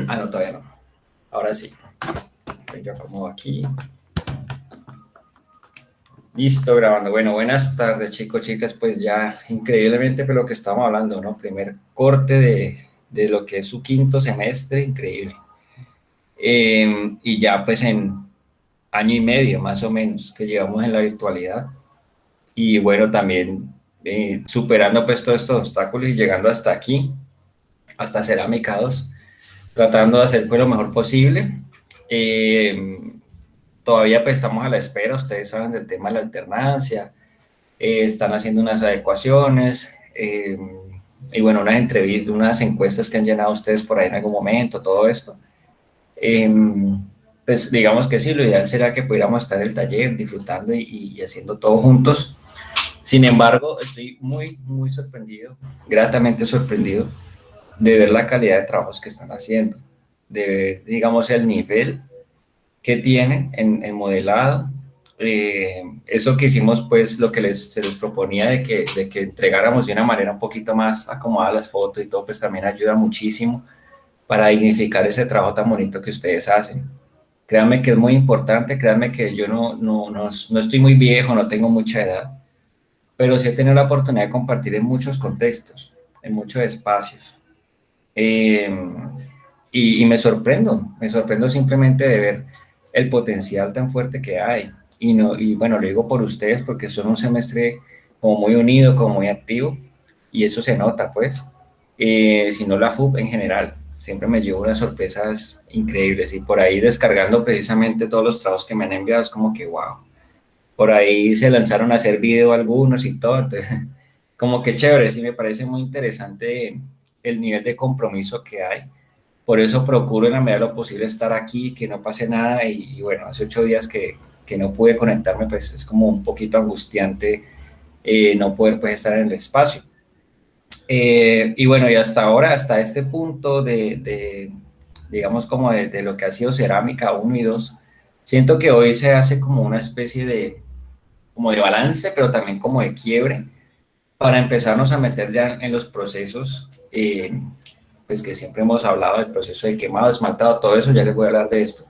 Ah, no, todavía no. Ahora sí. Yo acomodo aquí. Listo, grabando. Bueno, buenas tardes, chicos, chicas. Pues ya increíblemente, pues lo que estamos hablando, ¿no? Primer corte de lo que es su quinto semestre, increíble. Y ya pues en año y medio, más o menos, que llevamos en la virtualidad. Y bueno, también superando pues todos estos obstáculos y llegando hasta aquí, hasta Cerámica 2, tratando de hacer pues lo mejor posible. Eh, Todavía pues estamos a la espera, ustedes saben del tema de la alternancia, están haciendo unas adecuaciones y bueno, unas entrevistas, unas encuestas que han llenado ustedes por ahí en algún momento, todo esto. Eh, pues digamos que sí, lo ideal será que pudiéramos estar en el taller disfrutando y haciendo todo juntos. Sin embargo, estoy muy, muy sorprendido, gratamente sorprendido de ver la calidad de trabajos que están haciendo, de ver, digamos, el nivel que tienen en modelado. Eso que hicimos, pues lo que se les proponía de que entregáramos de una manera un poquito más acomodada las fotos y todo, pues también ayuda muchísimo para dignificar ese trabajo tan bonito que ustedes hacen. Créanme que es muy importante, créanme que yo no estoy muy viejo, no tengo mucha edad, pero sí he tenido la oportunidad de compartir en muchos contextos, en muchos espacios. Eh, y me sorprendo simplemente de ver el potencial tan fuerte que hay. Y, no, y bueno, lo digo por ustedes porque son un semestre como muy unido, como muy activo, y eso se nota, pues. Si no la FUP en general, siempre me llevo unas sorpresas increíbles y por ahí descargando precisamente todos los trabajos que me han enviado, es como que wow. Por ahí se lanzaron a hacer video algunos y todo, entonces, como que chévere, sí me parece muy interesante el nivel de compromiso que hay. Por eso procuro en la medida de lo posible estar aquí, que no pase nada. Y bueno, hace 8 días que no pude conectarme, pues es como un poquito angustiante no poder pues estar en el espacio. Y bueno, y hasta ahora, hasta este punto digamos, como de lo que ha sido Cerámica 1 y 2, siento que hoy se hace como una especie como de balance, pero también como de quiebre, para empezarnos a meter ya en los procesos, pues que siempre hemos hablado del proceso de quemado, esmaltado, todo eso, ya les voy a hablar de esto.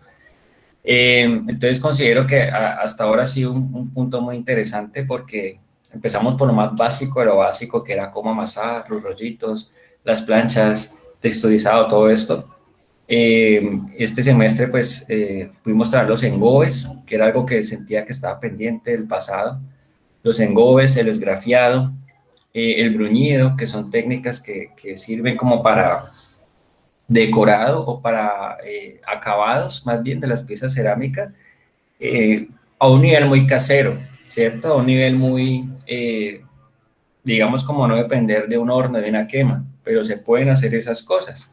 Entonces considero que hasta ahora ha sido un punto muy interesante porque empezamos por lo más básico de lo básico, que era cómo amasar, los rollitos, las planchas, texturizado, todo esto. Este semestre pues pudimos traer los engobes, que era algo que sentía que estaba pendiente del pasado, los engobes, el esgrafiado, el bruñido, que son técnicas que sirven como para decorado o para acabados más bien de las piezas cerámicas a un nivel muy casero, ¿cierto? A un nivel muy, digamos, como no depender de un horno, de una quema, pero se pueden hacer esas cosas.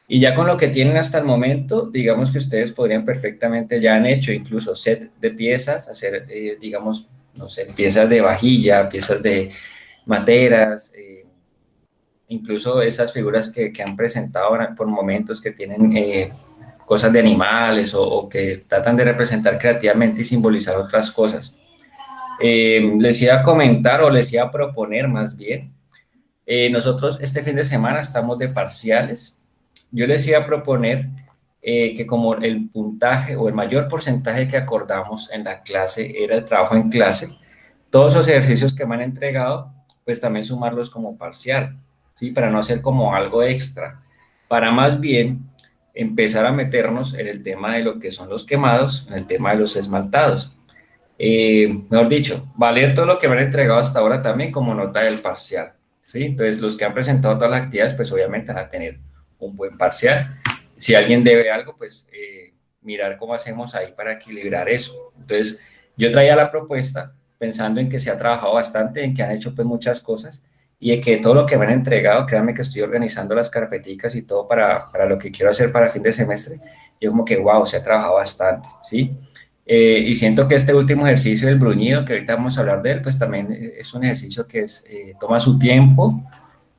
Y ya con lo que tienen hasta el momento, digamos que ustedes podrían perfectamente, ya han hecho incluso set de piezas, hacer, digamos, no sé, piezas de vajilla, piezas de materas, incluso esas figuras que han presentado por momentos que tienen cosas de animales o que tratan de representar creativamente y simbolizar otras cosas. Les iba a comentar o les iba a proponer más bien, nosotros este fin de semana estamos de parciales. Yo les iba a proponer que como el puntaje o el mayor porcentaje que acordamos en la clase era el trabajo en clase, todos esos ejercicios que me han entregado, pues también sumarlos como parcial, ¿sí? Para no hacer como algo extra, para más bien empezar a meternos en el tema de lo que son los quemados, en el tema de los esmaltados. Mejor dicho, valer todo lo que me han entregado hasta ahora también como nota del parcial, ¿sí? Entonces, los que han presentado todas las actividades, pues obviamente van a tener un buen parcial. Si alguien debe algo, pues mirar cómo hacemos ahí para equilibrar eso. Entonces, yo traía la propuesta pensando en que se ha trabajado bastante, en que han hecho pues muchas cosas y de que todo lo que me han entregado, créanme que estoy organizando las carpeticas y todo para lo que quiero hacer para fin de semestre. Yo como que, wow, se ha trabajado bastante, ¿sí? Y siento que este último ejercicio del bruñido, que ahorita vamos a hablar de él, pues también es un ejercicio que toma su tiempo,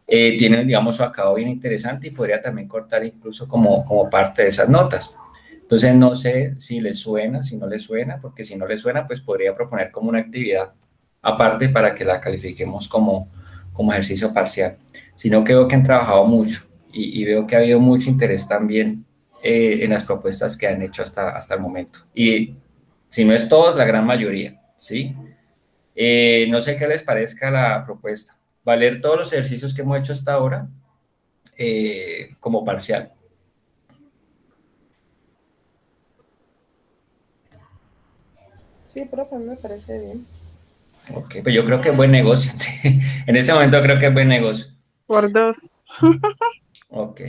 tiene, digamos, su acabado bien interesante y podría también cortar incluso como parte de esas notas. Entonces, no sé si les suena, si no les suena, porque si no les suena, pues podría proponer como una actividad aparte para que la califiquemos como ejercicio parcial. Sino que veo que han trabajado mucho y veo que ha habido mucho interés también en las propuestas que han hecho hasta el momento. Y si no es todos, la gran mayoría, ¿sí? No sé qué les parezca la propuesta. Valer todos los ejercicios que hemos hecho hasta ahora como parcial. Sí, profe, me parece bien. Ok, pues yo creo que es buen negocio. Sí. En ese momento creo que es buen negocio. Por 2. Ok,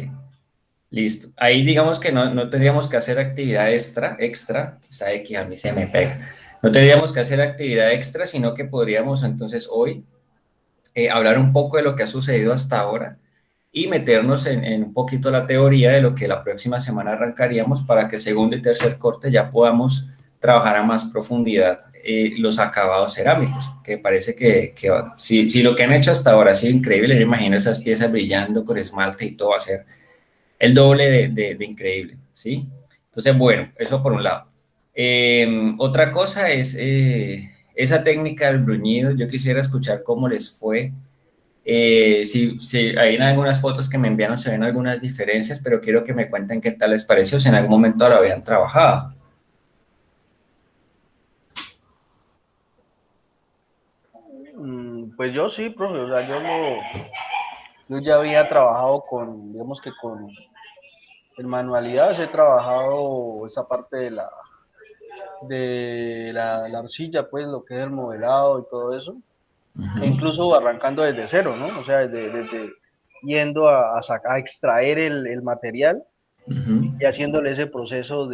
listo. Ahí digamos que no tendríamos que hacer actividad extra, sabe que a mí se me pega. No tendríamos que hacer actividad extra, sino que podríamos entonces hoy hablar un poco de lo que ha sucedido hasta ahora y meternos en un poquito la teoría de lo que la próxima semana arrancaríamos para que segundo y tercer corte ya podamos trabajar a más profundidad los acabados cerámicos, que parece que si lo que han hecho hasta ahora ha sido increíble, me imagino esas piezas brillando con esmalte y todo va a ser el doble de increíble, ¿sí? Entonces, bueno, eso por un lado. Otra cosa es esa técnica del bruñido, yo quisiera escuchar cómo les fue si hay en algunas fotos que me enviaron se ven algunas diferencias, pero quiero que me cuenten qué tal les pareció, si en algún momento lo habían trabajado. Pues yo sí, profe, o sea, yo ya había trabajado con, digamos que con en manualidades, he trabajado esa parte la arcilla, pues lo que es el modelado y todo eso, e Ujú, incluso arrancando desde cero, ¿no? O sea, desde yendo a extraer el material ujú. y haciéndole ese proceso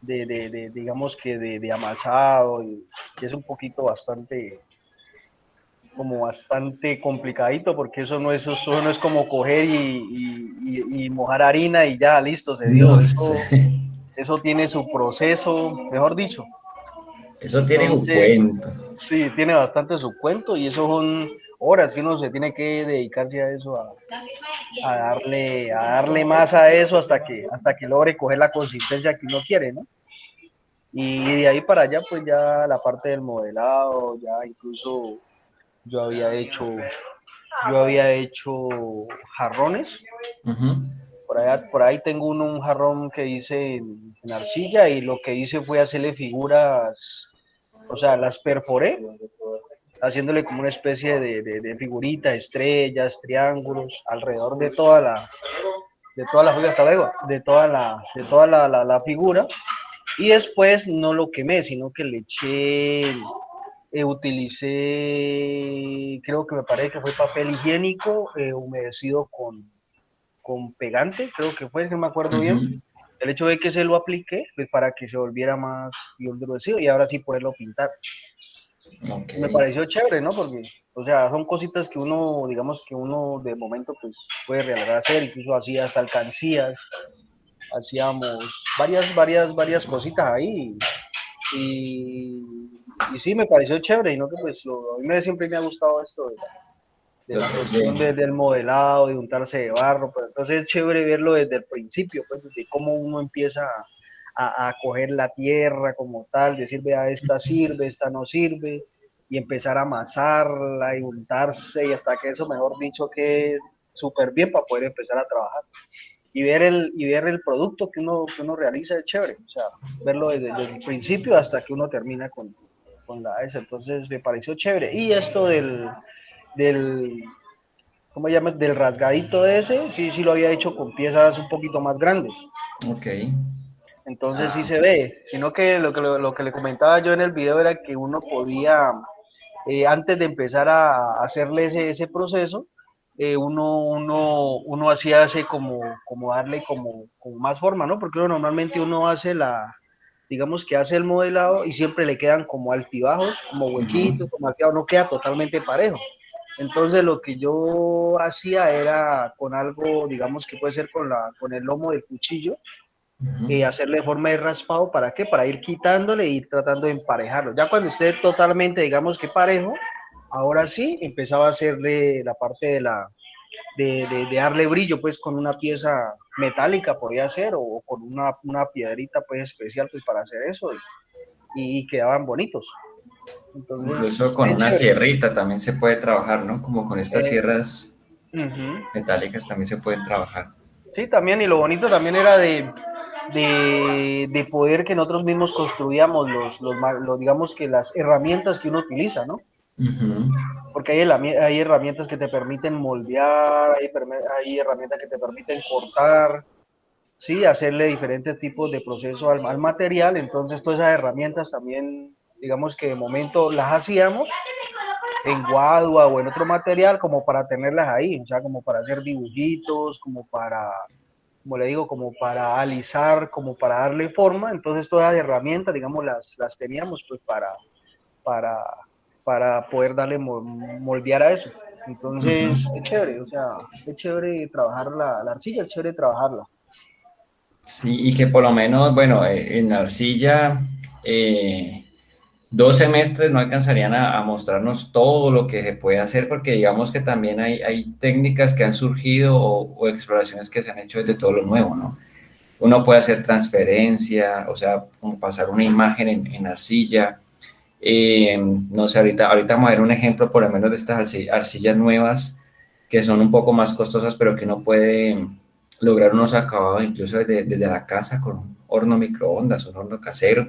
digamos que de amasado, y que es un poquito bastante, como bastante complicadito, porque eso no es como coger y mojar harina y ya, listo, se dio. No, Eso tiene su proceso, mejor dicho. eso tiene un Entonces, cuento. sí, tiene bastante su cuento y eso son horas que uno se tiene que dedicarse a eso, a darle más a eso hasta que logre coger la consistencia que uno quiere, ¿no? Y de ahí para allá, pues ya la parte del modelado, ya incluso yo había hecho, yo había hecho jarrones. Ujú, Por ahí tengo un jarrón que hice en arcilla y lo que hice fue hacerle figuras, o sea, las perforé, haciéndole como una especie de figurita, estrellas, triángulos, alrededor de toda la figura, hasta luego, de toda la figura. Y después no lo quemé, sino que le eché, utilicé, creo que me parece que fue papel higiénico humedecido con pegante, creo que fue, no me acuerdo bien. ujú. El hecho de que se lo apliqué pues, para que se volviera más endurecido y ahora sí poderlo pintar. Ok. Me pareció chévere, ¿no? Porque, o sea, son cositas que uno, digamos que uno de momento pues puede realizar hacer, incluso hacía hasta alcancías, hacíamos varias cositas ahí y, y sí, me pareció chévere y no que pues a mí siempre me ha gustado esto de la cuestión del modelado, de untarse de barro, pero entonces es chévere verlo desde el principio, pues desde cómo uno empieza a coger la tierra como tal, decir, vea, esta sirve, esta no sirve, y empezar a amasarla y untarse, y hasta que eso, mejor dicho, que súper bien para poder empezar a trabajar. Y ver el producto que uno realiza es chévere, o sea, verlo desde el principio hasta que uno termina con la S, entonces me pareció chévere. Y esto del ¿cómo llamas? Del rasgadito ese, sí, sí lo había hecho con piezas un poquito más grandes. Ok. Entonces sí Ah, se ve, sino que lo que le comentaba yo en el video era que uno podía, antes de empezar a hacerle ese proceso, uno hacía ese como darle como más forma, ¿no? Porque uno normalmente uno hace digamos que hace el modelado y siempre le quedan como altibajos, como ujú, huequitos, como altibajos, no queda totalmente parejo. Entonces lo que yo hacía era con algo, digamos que puede ser con el lomo del cuchillo, ujú. hacerle forma de raspado, ¿para qué? Para ir quitándole e ir tratando de emparejarlo. Ya cuando esté totalmente, digamos que parejo, ahora sí empezaba a hacerle la parte de darle brillo, pues con una pieza metálica podía ser, o con una piedrita pues especial pues para hacer eso, y quedaban bonitos. Entonces, Incluso con es una chévere. sierrita también se puede trabajar, ¿no? Como con estas Eh, sierras. Ujú. metálicas también se pueden trabajar. Sí, también, y lo bonito también era de poder que nosotros mismos construíamos digamos que las herramientas que uno utiliza, ¿no? Ujú, Porque hay herramientas que te permiten moldear, hay herramientas que te permiten cortar, sí, hacerle diferentes tipos de proceso al material. Entonces todas esas herramientas también, digamos que de momento las hacíamos en Guadua o en otro material como para tenerlas ahí, o sea, como para hacer dibujitos, como le digo, como para alisar, como para darle forma. Entonces todas las herramientas, digamos, las teníamos pues para, para poder darle moldear a eso. Entonces, ujú. es chévere, o sea, es chévere trabajar la arcilla, es chévere trabajarla. Sí, y que por lo menos, bueno, en la arcilla, 2 semestres no alcanzarían a mostrarnos todo lo que se puede hacer, porque digamos que también hay técnicas que han surgido o exploraciones que se han hecho desde todo lo nuevo, ¿no? Uno puede hacer transferencia, o sea, como pasar una imagen en arcilla. No sé, ahorita vamos a ver un ejemplo por lo menos de estas arcillas nuevas que son un poco más costosas, pero que uno puede lograr unos acabados incluso desde la casa con un horno microondas, un horno casero.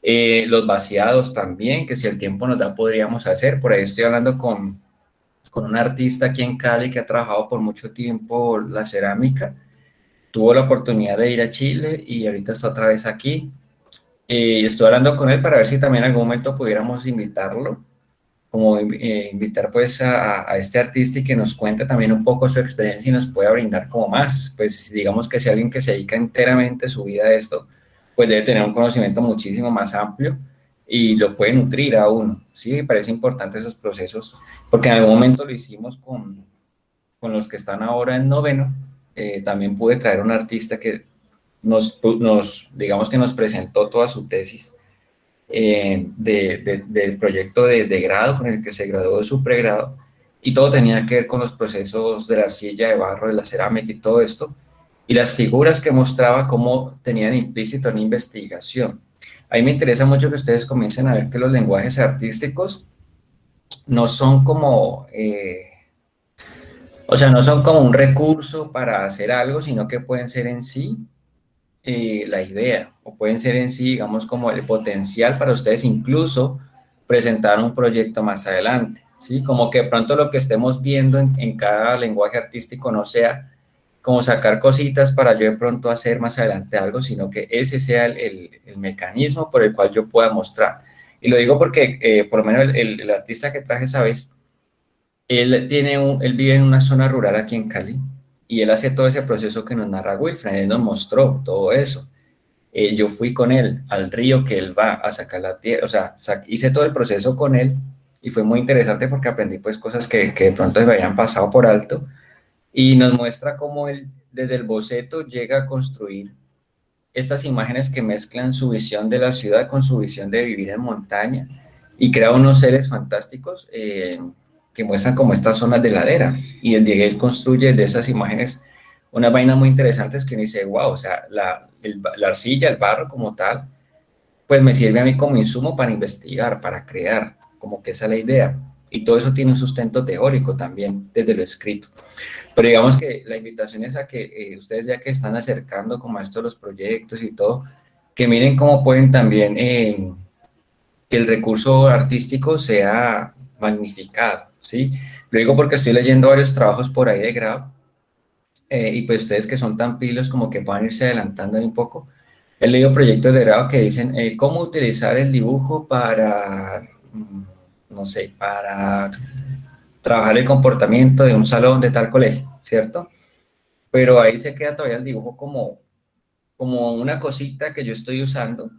Los vaciados también, que si el tiempo nos da podríamos hacer. Por ahí estoy hablando con un artista aquí en Cali que ha trabajado por mucho tiempo la cerámica. Tuvo la oportunidad de ir a Chile y ahorita está otra vez aquí. Estoy hablando con él para ver si también en algún momento pudiéramos invitarlo, como invitar pues a este artista y que nos cuente también un poco su experiencia y nos pueda brindar como más. Pues digamos que si alguien que se dedica enteramente su vida a esto, pues debe tener un conocimiento muchísimo más amplio y lo puede nutrir a uno. Sí, me parece importante esos procesos, porque en algún momento lo hicimos con los que están ahora en noveno. También pude traer un artista que digamos que nos presentó toda su tesis del proyecto de grado con el que se graduó de su pregrado, y todo tenía que ver con los procesos de la arcilla, de barro, de la cerámica y todo esto, y las figuras que mostraba cómo tenían implícito una investigación. A mí me interesa mucho que ustedes comiencen a ver que los lenguajes artísticos no son como, o sea, no son como un recurso para hacer algo, sino que pueden ser en sí la idea, o pueden ser en sí, digamos, como el potencial para ustedes incluso presentar un proyecto más adelante, ¿sí? Como que de pronto lo que estemos viendo en cada lenguaje artístico no sea como sacar cositas para yo de pronto hacer más adelante algo, sino que ese sea el mecanismo por el cual yo pueda mostrar. Y lo digo porque, por lo menos el artista que traje esa vez, él vive en una zona rural aquí en Cali, y él hace todo ese proceso que nos narra Wilfred. Él nos mostró todo eso. Yo fui con él al río que él va a sacar la tierra, o sea, hice todo el proceso con él y fue muy interesante porque aprendí pues cosas que de pronto me habían pasado por alto, y nos muestra cómo él desde el boceto llega a construir estas imágenes que mezclan su visión de la ciudad con su visión de vivir en montaña, y crea unos seres fantásticos que muestran como estas zonas de ladera, y desde él construye de esas imágenes unas vainas muy interesantes que uno dice, wow, o sea, la arcilla, el barro como tal, pues me sirve a mí como insumo para investigar, para crear, como que esa es la idea. Y todo eso tiene un sustento teórico también desde lo escrito. Pero digamos que la invitación es a que ustedes ya que están acercando como a esto los proyectos y todo, que miren cómo pueden también que el recurso artístico sea magnificado, ¿sí? Lo digo porque estoy leyendo varios trabajos por ahí de grado, y pues ustedes que son tan pilos como que puedan irse adelantando un poco. He leído proyectos de grado que dicen cómo utilizar el dibujo para, no sé, para trabajar el comportamiento de un salón de tal colegio, ¿cierto? Pero ahí se queda todavía el dibujo como una cosita que yo estoy usando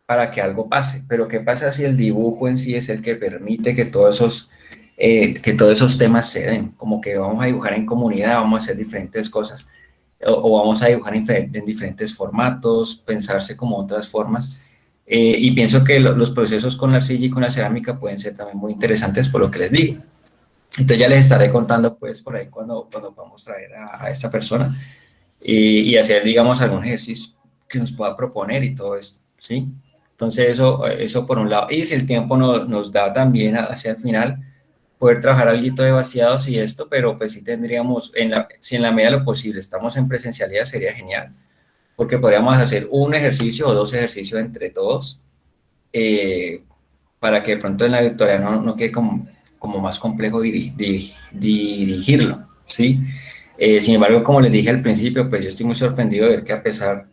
para que algo pase. Pero ¿qué pasa si el dibujo en sí es el que permite que todos esos temas se den? Como que vamos a dibujar en comunidad, vamos a hacer diferentes cosas, o vamos a dibujar en diferentes formatos, pensarse como otras formas. Y pienso que los procesos con la arcilla y con la cerámica pueden ser también muy interesantes por lo que les digo. Entonces ya les estaré contando pues por ahí cuando podamos traer a esta persona y hacer, digamos, algún ejercicio que nos pueda proponer y todo esto, ¿sí? Entonces eso por un lado. Y si el tiempo nos da también hacia el final, poder trabajar algo de vaciados y esto, pero pues sí tendríamos, si en la medida de lo posible estamos en presencialidad, sería genial, porque podríamos hacer un ejercicio o dos ejercicios entre todos, eh, para que de pronto en la virtualidad no quede como más complejo dirigirlo, ¿sí? Sin embargo, como les dije al principio, pues yo estoy muy sorprendido de ver que a pesar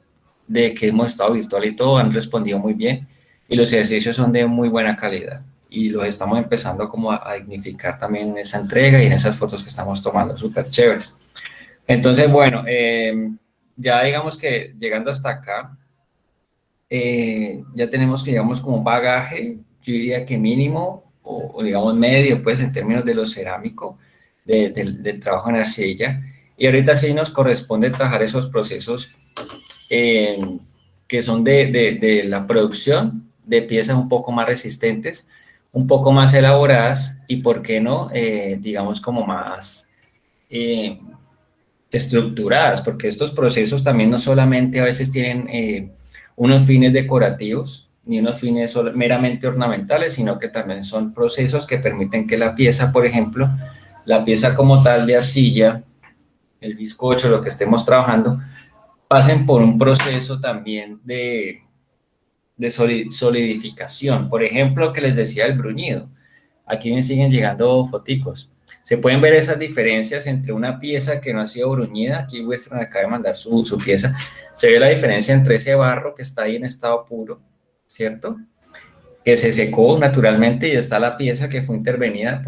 de que hemos estado virtual y todo, han respondido muy bien y los ejercicios son de muy buena calidad y los estamos empezando como a dignificar también en esa entrega y en esas fotos que estamos tomando, súper chéveres. Entonces, bueno, ya digamos que llegando hasta acá, ya tenemos que, digamos, como un bagaje, yo diría que mínimo, o digamos medio, pues, en términos de lo cerámico, del trabajo en arcilla. Y ahorita sí nos corresponde trabajar esos procesos eh, que son de la producción de piezas un poco más resistentes, un poco más elaboradas y, ¿por qué no?, digamos, como más eh, estructuradas, porque estos procesos también no solamente a veces tienen unos fines decorativos ni unos fines meramente ornamentales, sino que también son procesos que permiten que la pieza, por ejemplo, la pieza como tal de arcilla, el bizcocho, lo que estemos trabajando, pasen por un proceso también de solidificación. Por ejemplo, que les decía el bruñido. Aquí me siguen llegando foticos. Se pueden ver esas diferencias entre una pieza que no ha sido bruñida. Aquí Wilfred acaba de mandar su pieza. Se ve la diferencia entre ese barro que está ahí en estado puro, ¿cierto? Que se secó naturalmente y está la pieza que fue intervenida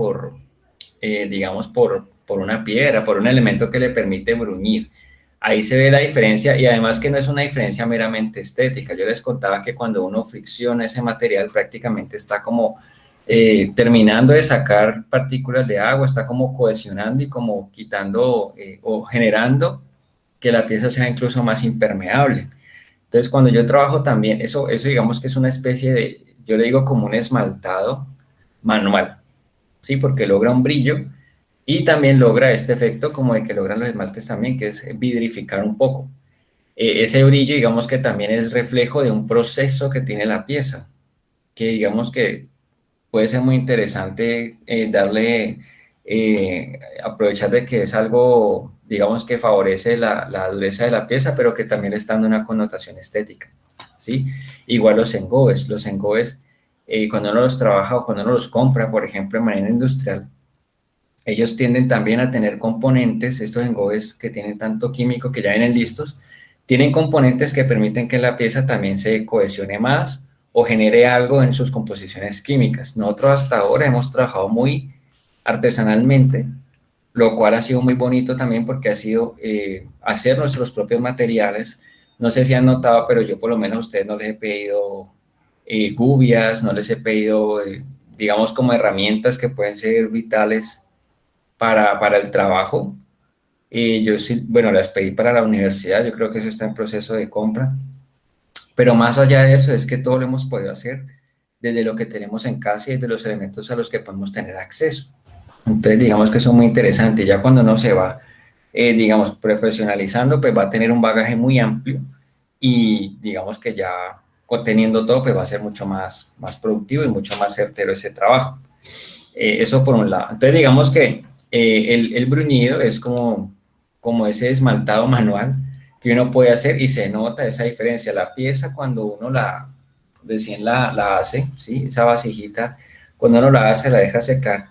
digamos, por una piedra, por un elemento que le permite bruñir. Ahí se ve la diferencia y además que no es una diferencia meramente estética. Yo les contaba que cuando uno fricciona ese material prácticamente está como terminando de sacar partículas de agua, está como cohesionando y como quitando o generando que la pieza sea incluso más impermeable. Entonces, cuando yo trabajo también, eso digamos que es una especie de, yo le digo como un esmaltado manual, ¿sí? Porque logra un brillo y también logra este efecto como de que logran los esmaltes también, que es vidrificar un poco. Ese brillo, digamos que también es reflejo de un proceso que tiene la pieza, que digamos que puede ser muy interesante aprovechar de que es algo, digamos que favorece la dureza de la pieza, pero que también le está dando una connotación estética, ¿sí? Igual los engobes, cuando uno los trabaja o cuando uno los compra, por ejemplo, en manera industrial, ellos tienden también a tener componentes, estos engobes que tienen tanto químico que ya vienen listos, tienen componentes que permiten que la pieza también se cohesione más o genere algo en sus composiciones químicas. Nosotros hasta ahora hemos trabajado muy artesanalmente, lo cual ha sido muy bonito también porque ha sido hacer nuestros propios materiales. No sé si han notado, pero yo por lo menos a ustedes no les he pedido gubias, no les he pedido, digamos, como herramientas que pueden ser vitales para el trabajo. Yo sí, bueno, las pedí para la universidad, yo creo que eso está en proceso de compra, pero más allá de eso es que todo lo hemos podido hacer desde lo que tenemos en casa y desde los elementos a los que podemos tener acceso. Entonces, digamos que eso es muy interesante. Ya cuando uno se va, digamos, profesionalizando, pues va a tener un bagaje muy amplio y digamos que ya teniendo todo, pues va a ser mucho más productivo y mucho más certero ese trabajo. Eso por un lado. Entonces, digamos que el bruñido es como ese esmaltado manual que uno puede hacer y se nota esa diferencia. La pieza cuando uno recién la hace, ¿sí? Esa vasijita, cuando uno la hace, la deja secar.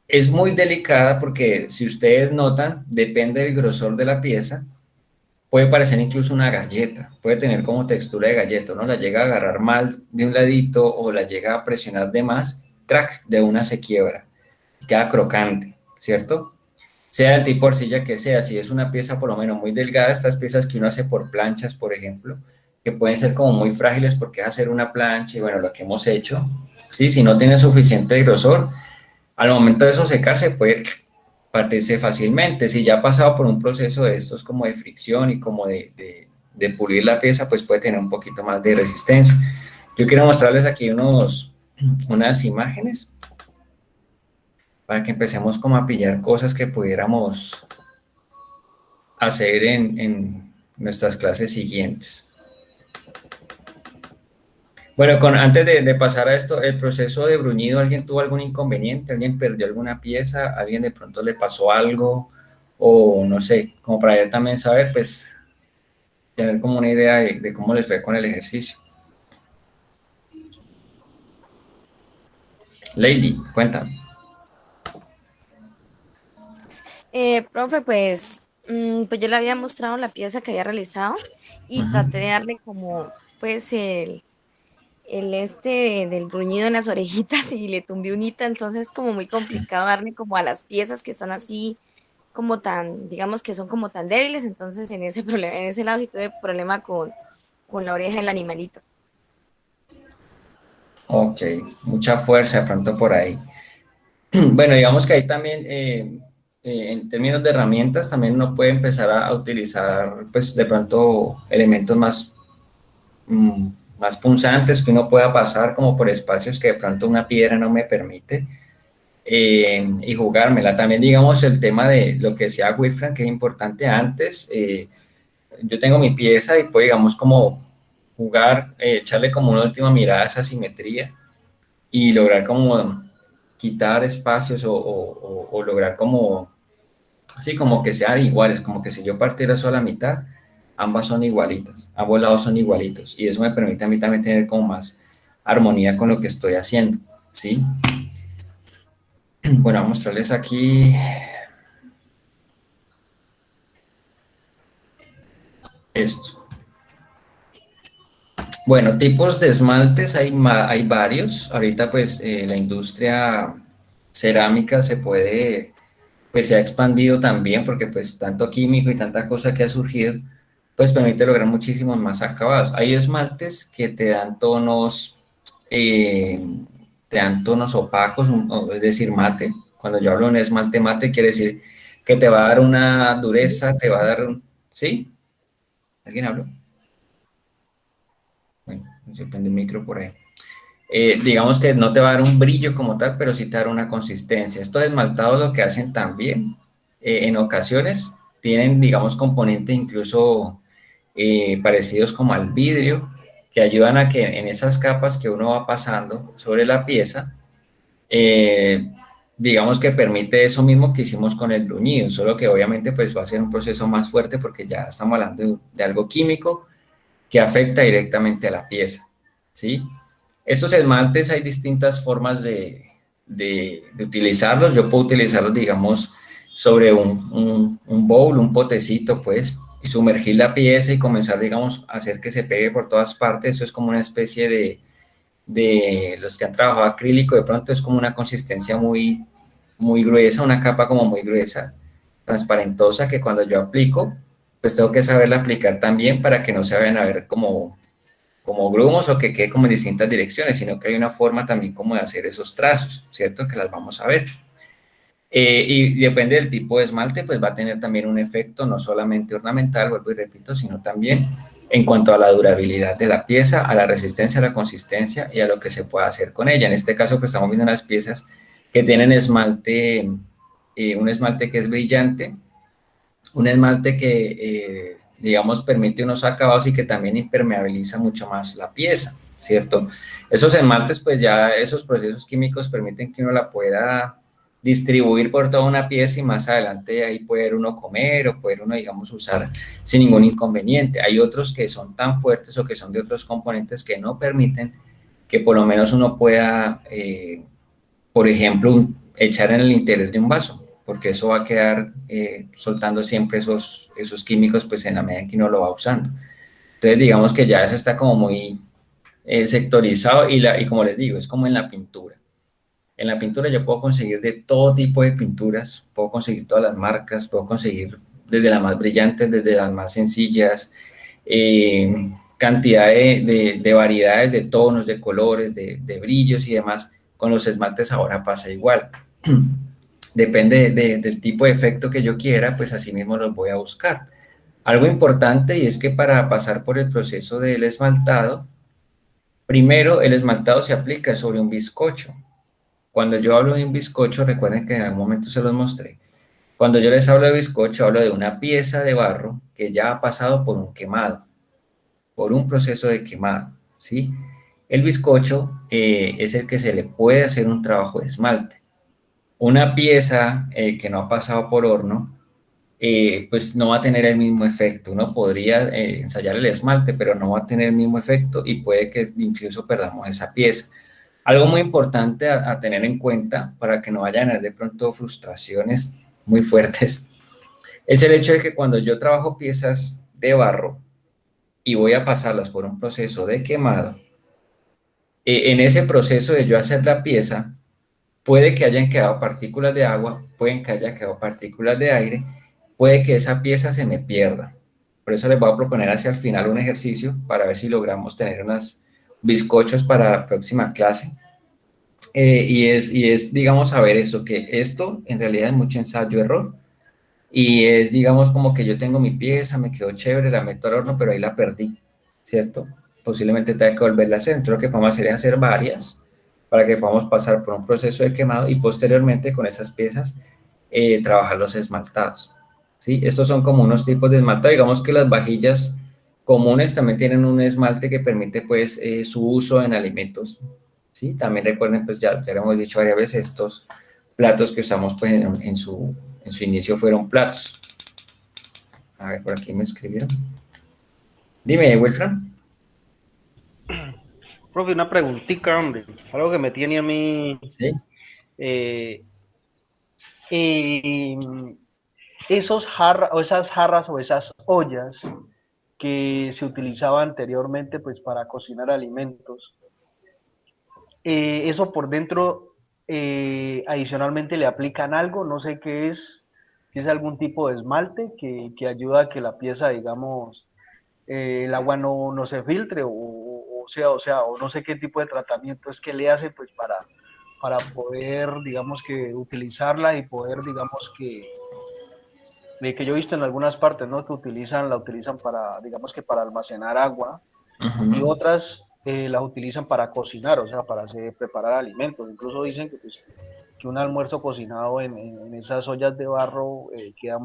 Es muy delicada porque si ustedes notan, depende del grosor de la pieza, puede parecer incluso una galleta, puede tener como textura de galleta, uno la llega a agarrar mal de un ladito o la llega a presionar de más, crack, de una se quiebra y queda crocante, ¿cierto? Sea el tipo de arcilla que sea, si es una pieza por lo menos muy delgada, estas piezas que uno hace por planchas, por ejemplo, que pueden ser como muy frágiles porque es hacer una plancha y bueno, lo que hemos hecho, ¿sí? Si no tiene suficiente grosor, al momento de eso secarse puede partirse fácilmente. Si ya ha pasado por un proceso de estos como de fricción y como de pulir la pieza, pues puede tener un poquito más de resistencia. Yo quiero mostrarles aquí unas imágenes para que empecemos como a pillar cosas que pudiéramos hacer en nuestras clases siguientes. Bueno, antes de pasar a esto, el proceso de bruñido, ¿alguien tuvo algún inconveniente? ¿Alguien perdió alguna pieza? ¿Alguien de pronto le pasó algo? O no sé, como para yo también saber, pues tener como una idea de cómo les fue con el ejercicio. Lady, cuéntame. Profe, pues, pues yo le había mostrado la pieza que había realizado y Ujú. traté de darle como, pues, el del bruñido en las orejitas y le tumbé unita, entonces es como muy complicado darle como a las piezas que están así como tan, digamos que son como tan débiles, entonces en ese problema, en ese lado sí tuve problema con la oreja del animalito. Ok, mucha fuerza de pronto por ahí. Bueno, digamos que ahí también, en términos de herramientas, también uno puede empezar a utilizar, pues de pronto, elementos mm, más punzantes que uno pueda pasar como por espacios que de pronto una piedra no me permite, y jugármela. También, digamos, el tema de lo que decía Wilfran, que es importante antes, yo tengo mi pieza y puedo, digamos, como jugar, echarle como una última mirada a esa simetría y lograr como quitar espacios o lograr como, así como que sean iguales, como que si yo partiera solo a la mitad, ambas son igualitas, ambos lados son igualitos y eso me permite a mí también tener como más armonía con lo que estoy haciendo, ¿sí? Bueno, vamos a mostrarles aquí esto. Bueno, tipos de esmaltes hay varios. Ahorita pues la industria cerámica pues se ha expandido también porque pues tanto químico y tanta cosa que ha surgido, pues permite lograr muchísimos más acabados. Hay esmaltes que eh, te dan tonos opacos, es decir, mate. Cuando yo hablo de un esmalte mate, quiere decir que te va a dar una dureza, te va a dar un... ¿Sí? ¿Alguien habló? Bueno, se prende el micro por ahí. Digamos que no te va a dar un brillo como tal, pero sí te va a dar una consistencia. Estos esmaltados lo que hacen también, en ocasiones, tienen, digamos, componentes incluso parecidos como al vidrio, que ayudan a que en esas capas que uno va pasando sobre la pieza, eh, digamos que permite eso mismo que hicimos con el bruñido, solo que obviamente pues va a ser un proceso más fuerte porque ya estamos hablando de algo químico que afecta directamente a la pieza, ¿sí? Estos esmaltes hay distintas formas de utilizarlos. Yo puedo utilizarlos, digamos, sobre un bowl, un potecito, pues, y sumergir la pieza y comenzar, digamos, a hacer que se pegue por todas partes. Eso es como una especie de los que han trabajado acrílico, de pronto es como una consistencia muy gruesa, una capa como muy gruesa, transparentosa, que cuando yo aplico, pues tengo que saberla aplicar también para que no se vayan a ver como grumos o que quede como en distintas direcciones, sino que hay una forma también como de hacer esos trazos, ¿cierto? Que las vamos a ver. Y depende del tipo de esmalte, pues va a tener también un efecto no solamente ornamental, vuelvo y repito, sino también en cuanto a la durabilidad de la pieza, a la resistencia, a la consistencia y a lo que se pueda hacer con ella. En este caso, pues estamos viendo unas piezas que tienen esmalte, un esmalte que es brillante, un esmalte que, digamos, permite unos acabados y que también impermeabiliza mucho más la pieza, ¿cierto? Esos esmaltes, pues ya esos procesos químicos permiten que uno la pueda distribuir por toda una pieza y más adelante ahí poder uno comer o poder uno, digamos, usar sin ningún inconveniente. Hay otros que son tan fuertes o que son de otros componentes que no permiten que por lo menos uno pueda, por ejemplo, echar en el interior de un vaso, porque eso va a quedar soltando siempre esos químicos pues en la medida en que uno lo va usando. Entonces digamos que ya eso está como muy sectorizado y como les digo, es como en la pintura. En la pintura yo puedo conseguir de todo tipo de pinturas, puedo conseguir todas las marcas, puedo conseguir desde las más brillantes, desde las más sencillas, cantidad de variedades de tonos, de colores, de brillos y demás. Con los esmaltes ahora pasa igual. Depende del tipo de efecto que yo quiera, pues así mismo los voy a buscar. Algo importante y es que para pasar por el proceso del esmaltado, primero el esmaltado se aplica sobre un bizcocho. Cuando yo hablo de un bizcocho, recuerden que en algún momento se los mostré. Cuando yo les hablo de bizcocho, hablo de una pieza de barro que ya ha pasado por un quemado, por un proceso de quemado, ¿sí? El bizcocho es el que se le puede hacer un trabajo de esmalte. Una pieza que no ha pasado por horno, pues no va a tener el mismo efecto. Uno podría ensayar el esmalte, pero no va a tener el mismo efecto y puede que incluso perdamos esa pieza. Algo muy importante a tener en cuenta para que no vayan a haber de pronto frustraciones muy fuertes es el hecho de que cuando yo trabajo piezas de barro y voy a pasarlas por un proceso de quemado, en ese proceso de yo hacer la pieza, puede que hayan quedado partículas de agua, pueden que haya quedado partículas de aire, puede que esa pieza se me pierda. Por eso les voy a proponer hacia el final un ejercicio para ver si logramos tener unos bizcochos para la próxima clase. Digamos, saber eso, que esto en realidad es mucho ensayo-error. Y es, digamos, como que yo tengo mi pieza, me quedó chévere, la meto al horno, pero ahí la perdí, ¿cierto? Posiblemente tenga que volverla a hacer. Entonces, lo que podemos hacer es hacer varias para que podamos pasar por un proceso de quemado y posteriormente con esas piezas trabajar los esmaltados, ¿sí? Estos son como unos tipos de esmaltado. Digamos que las vajillas comunes también tienen un esmalte que permite, pues, su uso en alimentos, ¿sí? También recuerden, pues, ya lo hemos dicho varias veces, estos platos que usamos, pues, en su inicio fueron platos. A ver, por aquí me escribieron. Dime, Wilfran. Profe, una preguntita, hombre, algo que me tiene a mí, Sí. eh, eh, esos jarras, o esas jarras o esas ollas que se utilizaban anteriormente, pues, para cocinar alimentos, eso por dentro, adicionalmente le aplican algo, no sé qué es, si es algún tipo de esmalte que ayuda a que la pieza, digamos, el agua no se filtre, o no sé qué tipo de tratamiento es que le hace, pues, para poder, digamos, que utilizarla y poder, digamos, que yo he visto en algunas partes, ¿no? Que la utilizan para, digamos, que para almacenar agua, y Ujú. otras las utilizan para cocinar, o sea, para preparar alimentos. Incluso dicen que, pues, que un almuerzo cocinado en esas ollas de barro queda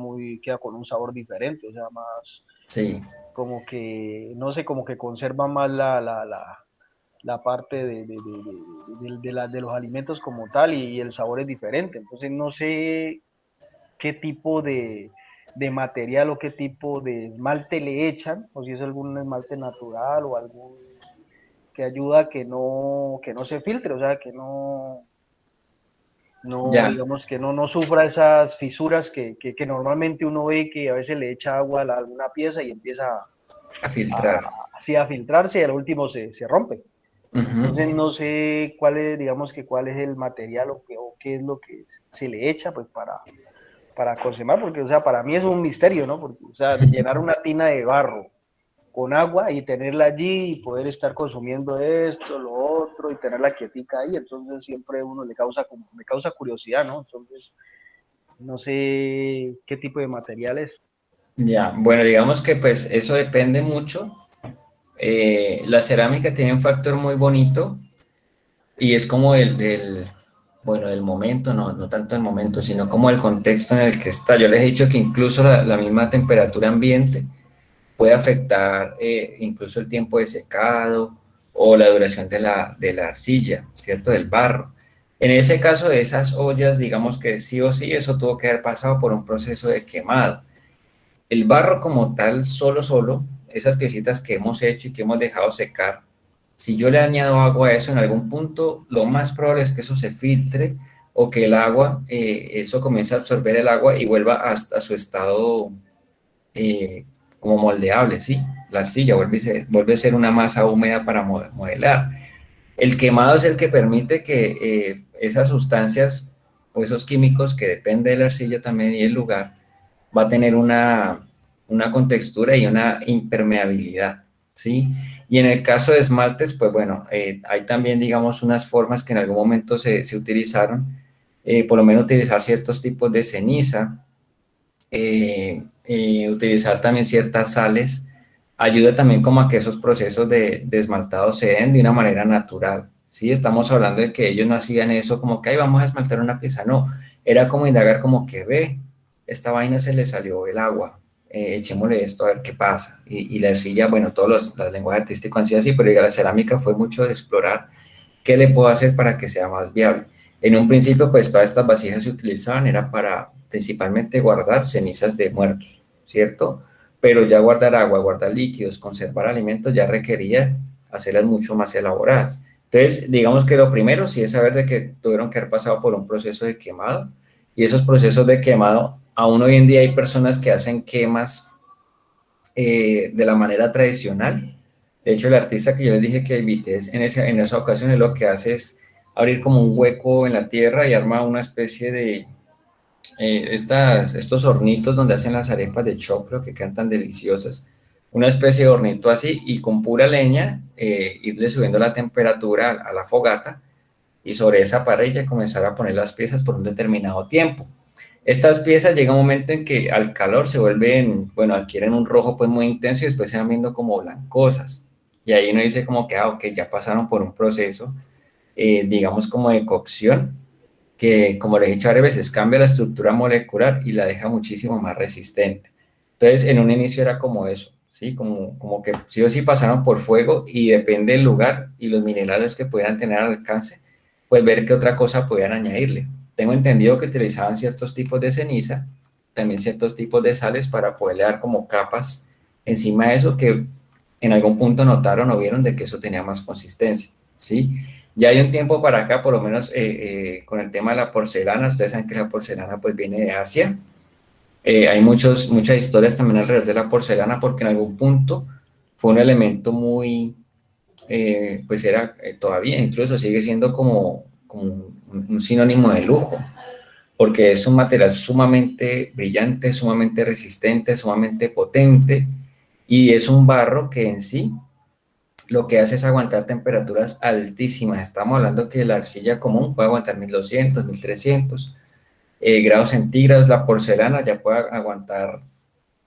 con un sabor diferente, o sea, más Sí, como que, no sé, como que conserva más la parte de los alimentos como tal, y el sabor es diferente. Entonces no sé qué tipo de material o qué tipo de esmalte le echan, o si es algún esmalte natural o algún que ayuda a que no se filtre, o sea, que no, ya, digamos, que no sufra esas fisuras que normalmente uno ve, que a veces le echa agua a alguna pieza y empieza a filtrar. así a filtrarse, y al último se rompe. Ujú. Entonces no sé digamos, que cuál es el material, o qué es lo que se le echa, pues, para conservar, porque, o sea, para mí es un misterio, ¿no? Porque, o sea, de llenar una tina de barro con agua y tenerla allí y poder estar consumiendo esto, lo otro, y tenerla quietica ahí, entonces siempre uno me causa curiosidad, ¿no? Entonces, no sé qué tipo de material es. Ya, bueno, digamos que pues eso depende mucho. La cerámica tiene un factor muy bonito y es como bueno, el momento, no tanto el momento, sino como el contexto en el que está. Yo les he dicho que incluso la misma temperatura ambiente puede afectar incluso el tiempo de secado o la duración de la arcilla, ¿cierto? Del barro. En ese caso de esas ollas, digamos que sí o sí, eso tuvo que haber pasado por un proceso de quemado. El barro como tal, solo, esas piecitas que hemos hecho y que hemos dejado secar, si yo le añado agua a eso en algún punto, lo más probable es que eso se filtre o que el agua, eso comience a absorber el agua y vuelva hasta su estado eh, como moldeable, ¿sí? La arcilla vuelve a ser una masa húmeda para modelar. El quemado es el que permite que esas sustancias o esos químicos, que depende de la arcilla también y el lugar, va a tener una contextura y una impermeabilidad, ¿sí? Y en el caso de esmaltes, pues bueno, hay también, digamos, unas formas que en algún momento se utilizaron, por lo menos utilizar ciertos tipos de ceniza, utilizar también ciertas sales, ayuda también como a que esos procesos de esmaltado se den de una manera natural, ¿sí? Estamos hablando de que ellos no hacían eso como que ahí vamos a esmaltar una pieza, no, era como indagar como que ve, esta vaina se le salió el agua, echémosle esto a ver qué pasa. Y la arcilla, bueno, todos los lenguajes artísticos han sido así, pero ya la cerámica fue mucho de explorar qué le puedo hacer para que sea más viable. En un principio, pues todas estas vasijas se utilizaban, era para principalmente guardar cenizas de muertos, ¿cierto? Pero ya guardar agua, guardar líquidos, conservar alimentos ya requería hacerlas mucho más elaboradas. Entonces, digamos que lo primero sí es saber de que tuvieron que haber pasado por un proceso de quemado, y esos procesos de quemado, aún hoy en día hay personas que hacen quemas de la manera tradicional. De hecho, el artista que yo les dije que invité en esa ocasión, lo que hace es abrir como un hueco en la tierra y arma una especie de estos hornitos donde hacen las arepas de choclo que quedan tan deliciosas. Una especie de hornito así y con pura leña irle subiendo la temperatura a la fogata y sobre esa parrilla comenzar a poner las piezas por un determinado tiempo. Estas piezas llega un momento en que al calor se vuelven, bueno, adquieren un rojo pues muy intenso y después se van viendo como blancosas. Y ahí uno dice como que, ok, ya pasaron por un proceso, digamos como de cocción, que como les he dicho varias veces, cambia la estructura molecular y la deja muchísimo más resistente. Entonces, en un inicio era como eso, ¿sí? Como que sí o sí pasaron por fuego y depende del lugar y los minerales que pudieran tener al alcance, pues ver qué otra cosa podían añadirle. Tengo entendido que utilizaban ciertos tipos de ceniza, también ciertos tipos de sales para poderle dar como capas encima de eso que en algún punto notaron o vieron de que eso tenía más consistencia, ¿sí? Ya hay un tiempo para acá, por lo menos con el tema de la porcelana, ustedes saben que la porcelana pues viene de Asia. Hay muchas historias también alrededor de la porcelana porque en algún punto fue un elemento muy, pues era todavía, incluso sigue siendo como un sinónimo de lujo, porque es un material sumamente brillante, sumamente resistente, sumamente potente, y es un barro que en sí lo que hace es aguantar temperaturas altísimas. Estamos hablando que la arcilla común puede aguantar 1200, 1300 grados centígrados. La porcelana ya puede aguantar,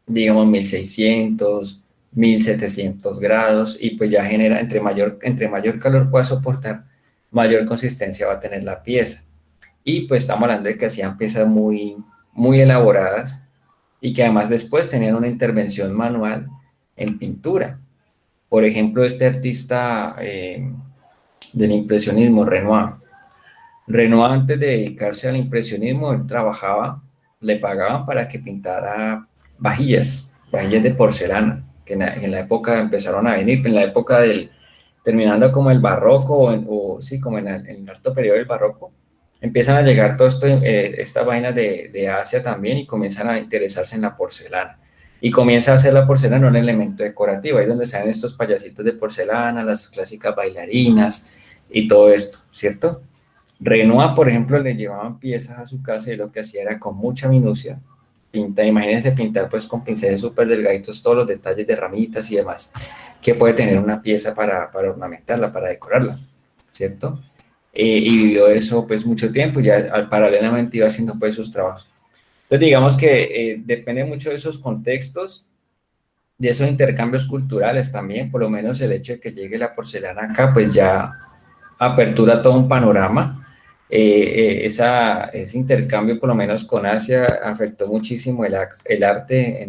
digamos, 1600, 1700 grados y pues ya genera, entre mayor calor pueda soportar, mayor consistencia va a tener la pieza. Y pues estamos hablando de que hacían piezas muy, muy elaboradas y que además después tenían una intervención manual en pintura. Por ejemplo, este artista del impresionismo, Renoir. Renoir, antes de dedicarse al impresionismo, él trabajaba, le pagaban para que pintara vajillas de porcelana, que en la época empezaron a venir, en la época terminando como el barroco, o sí, como en el alto periodo del barroco, empiezan a llegar todo esto, estas vainas de Asia también y comienzan a interesarse en la porcelana. Y comienza a hacer la porcelana un elemento decorativo, ahí es donde salen estos payasitos de porcelana, las clásicas bailarinas y todo esto, ¿cierto? Renoir, por ejemplo, le llevaban piezas a su casa y lo que hacía era con mucha minucia pintar, imagínense pintar pues con pinceles súper delgaditos todos los detalles de ramitas y demás que puede tener una pieza para ornamentarla, para decorarla, ¿cierto? Y vivió eso pues mucho tiempo, ya paralelamente iba haciendo pues sus trabajos. Entonces digamos que depende mucho de esos contextos, de esos intercambios culturales también, por lo menos el hecho de que llegue la porcelana acá pues ya apertura todo un panorama. Ese intercambio, por lo menos con Asia, afectó muchísimo el arte,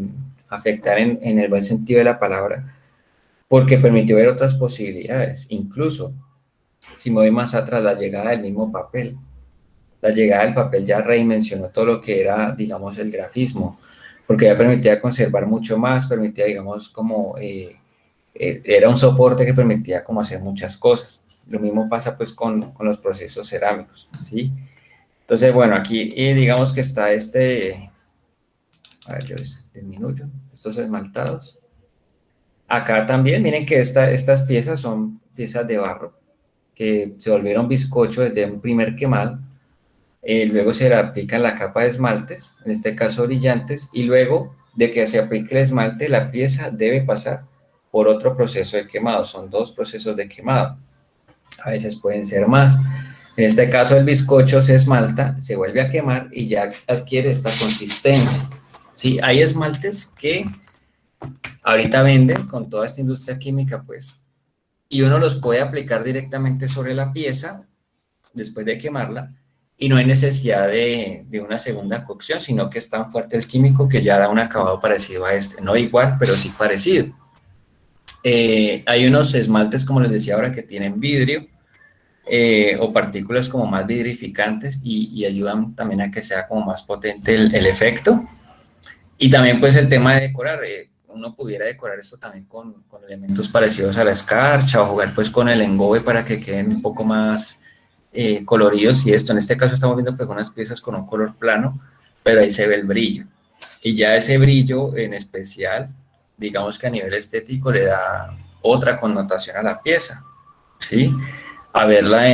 afectar en el buen sentido de la palabra, porque permitió ver otras posibilidades. Incluso, si me voy más atrás, la llegada del mismo papel. La llegada del papel ya redimensionó todo lo que era, digamos, el grafismo, porque ya permitía conservar mucho más, permitía, digamos, como era un soporte que permitía como hacer muchas cosas. Lo mismo pasa pues con los procesos cerámicos, ¿sí? Entonces, bueno, aquí digamos que está a ver, yo disminuyo, estos esmaltados. Acá también, miren que estas piezas son piezas de barro que se volvieron bizcocho desde un primer quemado. Luego se le aplica la capa de esmaltes, en este caso brillantes, y luego de que se aplique el esmalte, la pieza debe pasar por otro proceso de quemado. Son dos procesos de quemado. A veces pueden ser más. En este caso el bizcocho se esmalta, se vuelve a quemar y ya adquiere esta consistencia. Sí, hay esmaltes que ahorita venden con toda esta industria química, pues, y uno los puede aplicar directamente sobre la pieza después de quemarla y no hay necesidad de una segunda cocción, sino que es tan fuerte el químico que ya da un acabado parecido a este, no igual, pero sí parecido. Hay unos esmaltes, como les decía ahora, que tienen vidrio, o partículas como más vidrificantes y ayudan también a que sea como más potente el efecto. Y también pues el tema de decorar, uno pudiera decorar esto también con elementos parecidos a la escarcha o jugar pues con el engobe para que queden un poco más coloridos y esto. En este caso estamos viendo pues unas piezas con un color plano, pero ahí se ve el brillo. Y ya ese brillo en especial, digamos que a nivel estético le da otra connotación a la pieza, ¿sí? A verla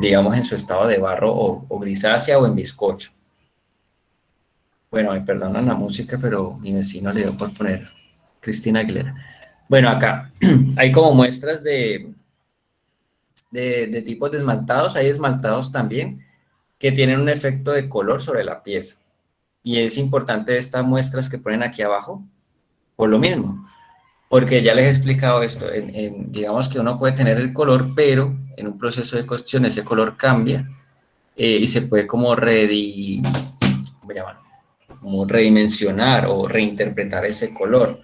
digamos, en su estado de barro o grisácea o en bizcocho. Bueno, me perdonan la música, pero mi vecino le dio por poner Cristina Aguilera. Bueno, acá hay como muestras de tipos de esmaltados. Hay esmaltados también que tienen un efecto de color sobre la pieza. Y es importante estas muestras que ponen aquí abajo, por lo mismo. Porque ya les he explicado esto, digamos que uno puede tener el color, pero en un proceso de cocción ese color cambia y se puede como ¿cómo llaman? Como redimensionar o reinterpretar ese color.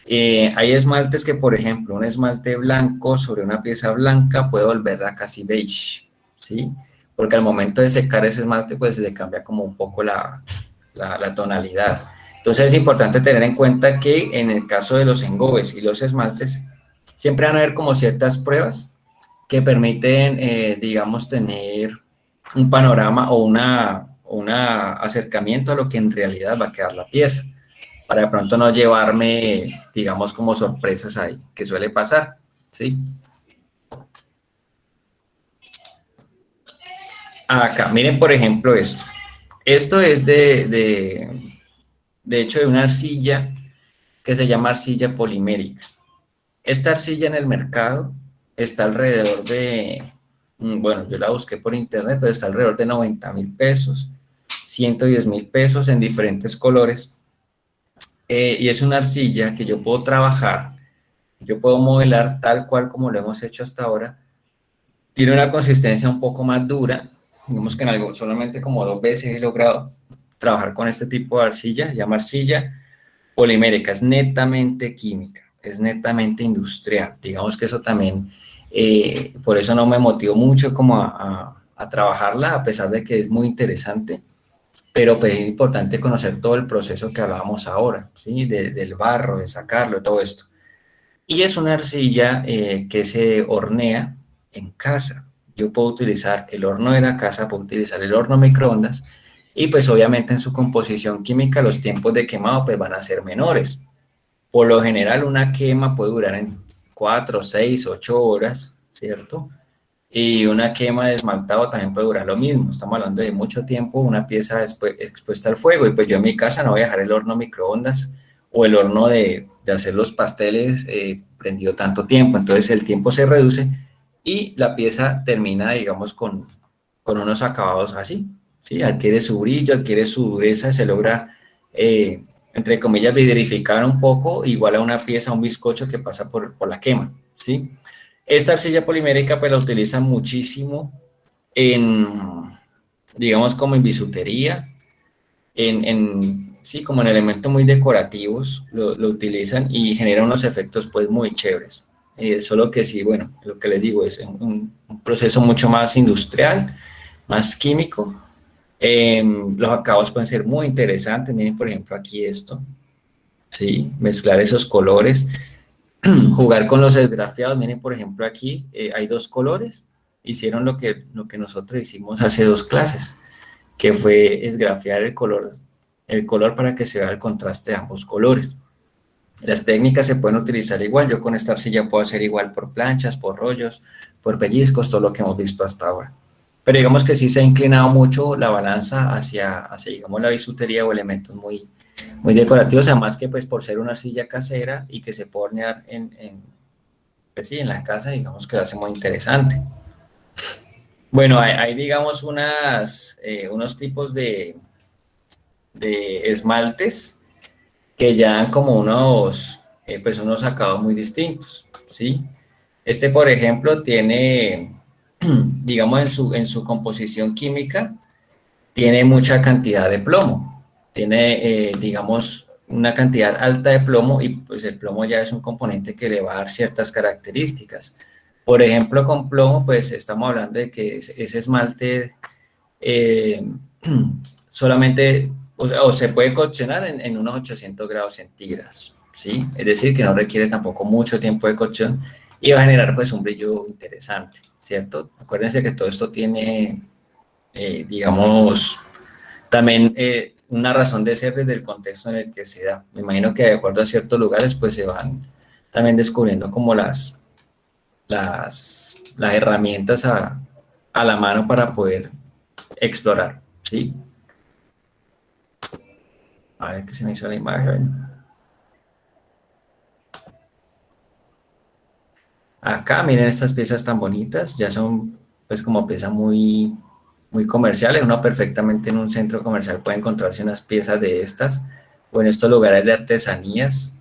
Hay esmaltes que, por ejemplo, un esmalte blanco sobre una pieza blanca puede volverla casi beige, ¿sí? Porque al momento de secar ese esmalte, pues le cambia como un poco la tonalidad. Entonces es importante tener en cuenta que en el caso de los engobes y los esmaltes, siempre van a haber como ciertas pruebas que permiten, digamos, tener un panorama o un acercamiento a lo que en realidad va a quedar la pieza, para de pronto no llevarme, digamos, como sorpresas ahí, que suele pasar, ¿sí? Acá, miren por ejemplo esto. Esto es de hecho de una arcilla que se llama arcilla polimérica. Esta arcilla en el mercado está alrededor de, bueno, yo la busqué por internet, pero está alrededor de 90.000 pesos, 110.000 pesos en diferentes colores. Y es una arcilla que yo puedo trabajar, yo puedo modelar tal cual como lo hemos hecho hasta ahora. Tiene una consistencia un poco más dura, digamos que en algo, solamente como 2 veces he logrado trabajar con este tipo de arcilla, se llama arcilla polimérica, es netamente química, es netamente industrial. Digamos que eso también, por eso no me motivó mucho como a trabajarla, a pesar de que es muy interesante, pero pues es importante conocer todo el proceso que hablábamos ahora, ¿sí? Del barro, de sacarlo, todo esto. Y es una arcilla que se hornea en casa. Yo puedo utilizar el horno de la casa, puedo utilizar el horno microondas, y pues obviamente en su composición química los tiempos de quemado pues van a ser menores. Por lo general una quema puede durar en 4, 6, 8 horas, ¿cierto? Y una quema de esmaltado también puede durar lo mismo. Estamos hablando de mucho tiempo, una pieza expuesta al fuego. Y pues yo en mi casa no voy a dejar el horno microondas o el horno de hacer los pasteles prendido tanto tiempo. Entonces el tiempo se reduce y la pieza termina, digamos, con unos acabados así, ¿sí? Adquiere su brillo, adquiere su dureza, se logra, entre comillas, vidrificar un poco, igual a una pieza, un bizcocho que pasa por la quema, ¿sí? Esta arcilla polimérica pues la utilizan muchísimo en, digamos, como en bisutería, sí, como en elementos muy decorativos lo utilizan y genera unos efectos pues muy chéveres. Solo que sí, bueno, lo que les digo es un proceso mucho más industrial, más químico. Los acabados pueden ser muy interesantes. Miren, por ejemplo, aquí esto, ¿sí? Mezclar esos colores. Jugar con los esgrafiados. Miren, por ejemplo, aquí hay 2 colores. Hicieron lo que nosotros hicimos hace 2 clases, que fue esgrafiar el color para que se vea el contraste de ambos colores. Las técnicas se pueden utilizar igual. Yo con esta arcilla puedo hacer igual por planchas, por rollos, por pellizcos, todo lo que hemos visto hasta ahora. Pero digamos que sí se ha inclinado mucho la balanza hacia digamos, la bisutería o elementos muy decorativos, además que pues por ser una arcilla casera y que se puede hornear pues sí, en la casa, digamos que lo hace muy interesante. Bueno, hay digamos unos tipos de esmaltes que ya dan como pues unos acabados muy distintos, ¿sí? Este, por ejemplo, tiene, digamos, en su composición química, tiene mucha cantidad de plomo, tiene, digamos, una cantidad alta de plomo y pues el plomo ya es un componente que le va a dar ciertas características. Por ejemplo, con plomo, pues estamos hablando de que ese esmalte eh, solamente, o se puede coccionar en unos 800 grados centígrados, ¿sí? Es decir, que no requiere tampoco mucho tiempo de cocción y va a generar pues un brillo interesante, ¿cierto? Acuérdense que todo esto tiene, digamos, también una razón de ser desde el contexto en el que se da. Me imagino que de acuerdo a ciertos lugares pues se van también descubriendo como las herramientas a la mano para poder explorar, ¿sí? A ver qué se me hizo la imagen. Acá, miren estas piezas tan bonitas, ya son pues como piezas muy comerciales. Uno perfectamente en un centro comercial puede encontrarse unas piezas de estas o en estos lugares de artesanías.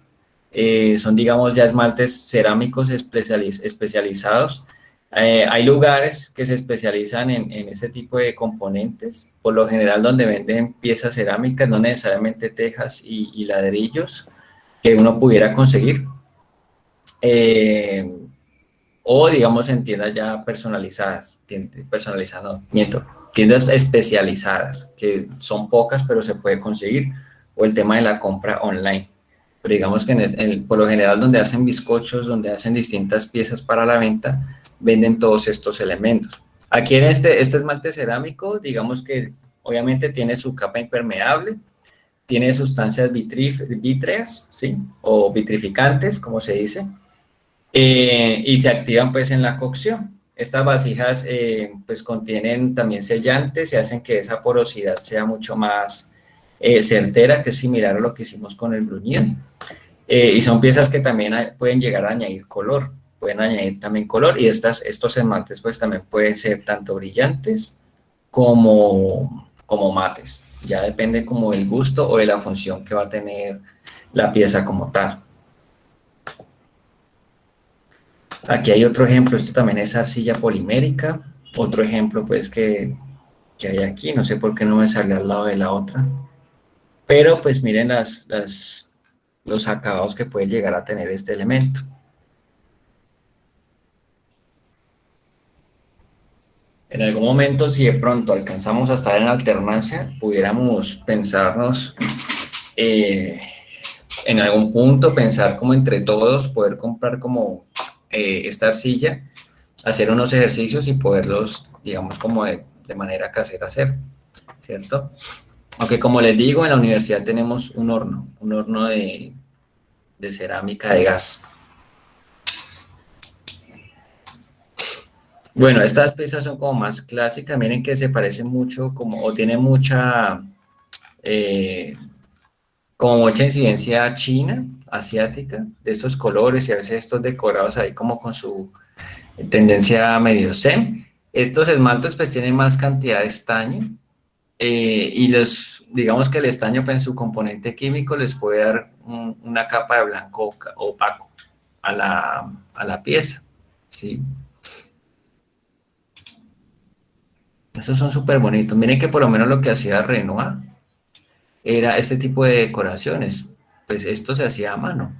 Son, digamos, ya esmaltes cerámicos especializados. Hay lugares que se especializan en ese tipo de componentes, por lo general donde venden piezas cerámicas, no necesariamente tejas y ladrillos que uno pudiera conseguir. Eh, o digamos en tiendas ya personalizadas, personalizadas, no, miento, tiendas especializadas, que son pocas pero se puede conseguir, o el tema de la compra online. Pero digamos que por lo general donde hacen bizcochos, donde hacen distintas piezas para la venta, venden todos estos elementos. Aquí en este esmalte cerámico, digamos que obviamente tiene su capa impermeable, tiene sustancias vítreas, ¿sí? O vitrificantes, como se dice, y se activan pues en la cocción. Estas vasijas pues contienen también sellantes y hacen que esa porosidad sea mucho más certera, que es similar a lo que hicimos con el bruñido. Y son piezas que también pueden llegar a añadir color, pueden añadir también color y estos esmaltes pues también pueden ser tanto brillantes como mates. Ya depende como del gusto o de la función que va a tener la pieza como tal. Aquí hay otro ejemplo, esto también es arcilla polimérica, otro ejemplo pues que hay aquí, no sé por qué no me sale al lado de la otra, pero pues miren los acabados que puede llegar a tener este elemento. En algún momento, si de pronto alcanzamos a estar en alternancia, pudiéramos pensarnos en algún punto, pensar como entre todos, poder comprar como esta arcilla, hacer unos ejercicios y poderlos, digamos, como de manera casera hacer, ¿cierto? Aunque como les digo, en la universidad tenemos un horno de cerámica de gas. Bueno, estas piezas son como más clásicas, miren que se parecen mucho como, o tienen mucha, como mucha incidencia china, asiática, de estos colores y a veces estos decorados ahí como con su tendencia medio zen. Estos esmaltes pues tienen más cantidad de estaño y digamos que el estaño pues, en su componente químico les puede dar una capa de blanco opaco a la pieza, ¿sí? Estos son súper bonitos. Miren que por lo menos lo que hacía Renoir era este tipo de decoraciones. Pues esto se hacía a mano.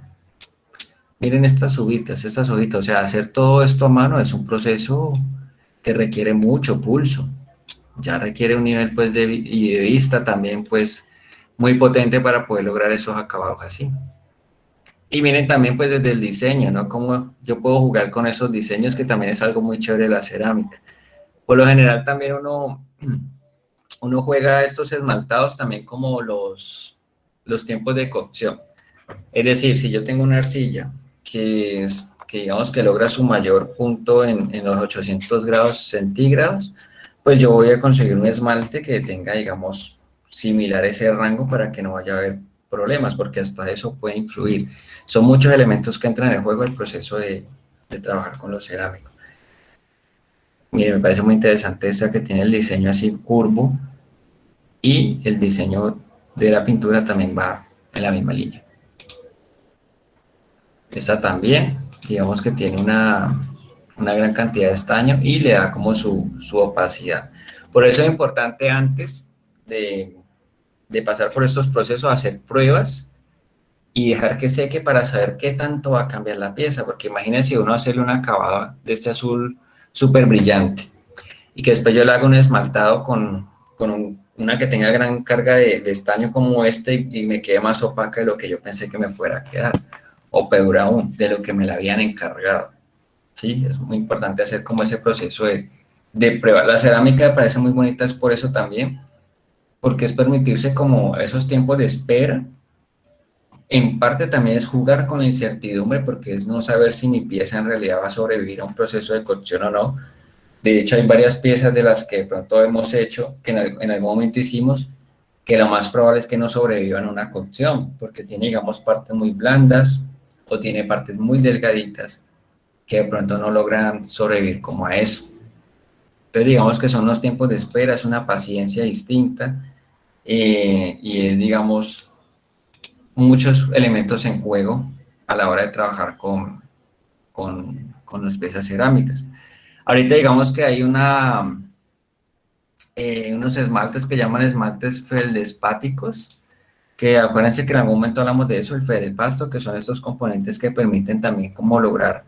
Miren estas hojitas, o sea, hacer todo esto a mano es un proceso que requiere mucho pulso. Ya requiere un nivel pues y de vista también pues muy potente para poder lograr esos acabados así. Y miren también pues desde el diseño, ¿no? Cómo yo puedo jugar con esos diseños que también es algo muy chévere de la cerámica. Por lo general también uno juega estos esmaltados también como los tiempos de cocción. Es decir, si yo tengo una arcilla que digamos que logra su mayor punto en los 800 grados centígrados, pues yo voy a conseguir un esmalte que tenga, digamos, similar ese rango para que no vaya a haber problemas, porque hasta eso puede influir. Son muchos elementos que entran en el juego el proceso de trabajar con los cerámicos. Mire, me parece muy interesante esta que tiene el diseño así curvo y el diseño de la pintura también va en la misma línea. Esta también, digamos que tiene una gran cantidad de estaño y le da como su opacidad. Por eso es importante antes de pasar por estos procesos, hacer pruebas y dejar que seque para saber qué tanto va a cambiar la pieza, porque imagínense uno hacerle un acabado de este azul súper brillante y que después yo le hago un esmaltado con una que tenga gran carga de estaño como este y me quede más opaca de lo que yo pensé que me fuera a quedar, o peor aún, de lo que me la habían encargado. Sí, es muy importante hacer como ese proceso de prueba. La cerámica me parece muy bonita, es por eso también, porque es permitirse como esos tiempos de espera. En parte también es jugar con la incertidumbre, porque es no saber si mi pieza en realidad va a sobrevivir a un proceso de cocción o no. De hecho, hay varias piezas de las que de pronto hemos hecho, que en algún momento hicimos, que lo más probable es que no sobrevivan a una cocción, porque tiene, digamos, partes muy blandas o tiene partes muy delgaditas que de pronto no logran sobrevivir como a eso. Entonces, digamos que son los tiempos de espera, es una paciencia distinta y es, digamos, muchos elementos en juego a la hora de trabajar con las piezas cerámicas. Ahorita digamos que hay unos esmaltes que llaman esmaltes feldespáticos, que acuérdense que en algún momento hablamos de eso, el feldespasto, que son estos componentes que permiten también como lograr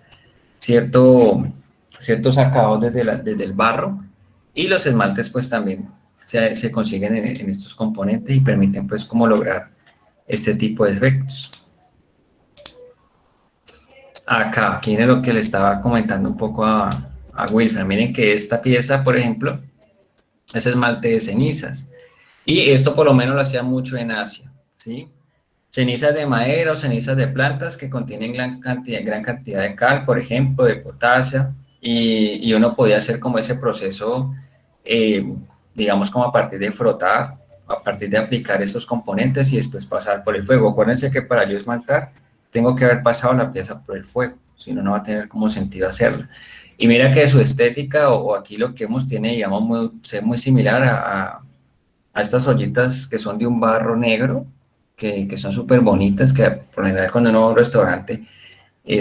ciertos acabados desde el barro, y los esmaltes pues también se consiguen en estos componentes y permiten pues como lograr este tipo de efectos. Aquí viene lo que le estaba comentando un poco a Wilfred. Miren que esta pieza, por ejemplo, es esmalte de cenizas. Y esto por lo menos lo hacía mucho en Asia, ¿sí? Cenizas de madera o cenizas de plantas que contienen gran cantidad de cal, por ejemplo, de potasio, y uno podía hacer como ese proceso, eh, digamos, como a partir de frotar, a partir de aplicar esos componentes y después pasar por el fuego. Acuérdense que para yo esmaltar, tengo que haber pasado la pieza por el fuego, si no, no va a tener como sentido hacerla. Y mira que su estética o aquí lo que hemos tiene, digamos, muy similar a estas ollitas que son de un barro negro, que son súper bonitas, que por lo general cuando uno va a un restaurante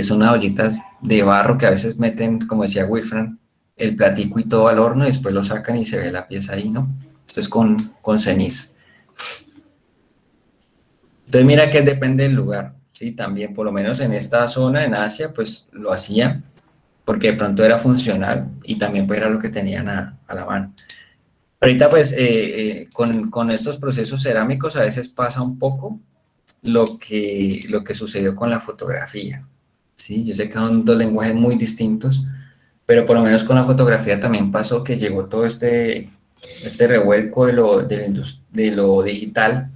son unas ollitas de barro que a veces meten, como decía Wilfran, el platico y todo al horno y después lo sacan y se ve la pieza ahí, ¿no? Esto es con ceniza. Entonces mira que depende del lugar, ¿sí? También por lo menos en esta zona, en Asia, pues lo hacían porque de pronto era funcional y también pues era lo que tenían a la mano. Ahorita pues con estos procesos cerámicos a veces pasa un poco lo que sucedió con la fotografía, ¿sí? Yo sé que son dos lenguajes muy distintos, pero por lo menos con la fotografía también pasó que llegó todo este revuelco de lo digital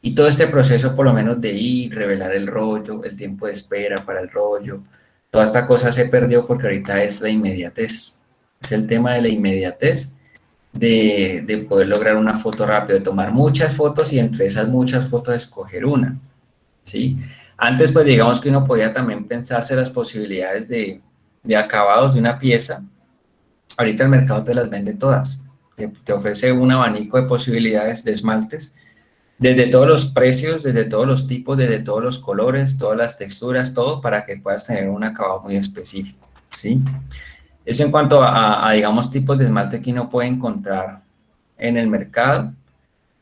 y todo este proceso por lo menos de ir, revelar el rollo, el tiempo de espera para el rollo, toda esta cosa se perdió porque ahorita es la inmediatez, es el tema de la inmediatez de poder lograr una foto rápido, de tomar muchas fotos y entre esas muchas fotos escoger una, ¿sí? Antes, pues digamos que uno podía también pensarse las posibilidades de acabados de una pieza. Ahorita el mercado te las vende todas. Te ofrece un abanico de posibilidades de esmaltes, desde todos los precios, desde todos los tipos, desde todos los colores, todas las texturas, todo para que puedas tener un acabado muy específico, ¿sí? Eso en cuanto digamos, tipos de esmalte que uno puede encontrar en el mercado.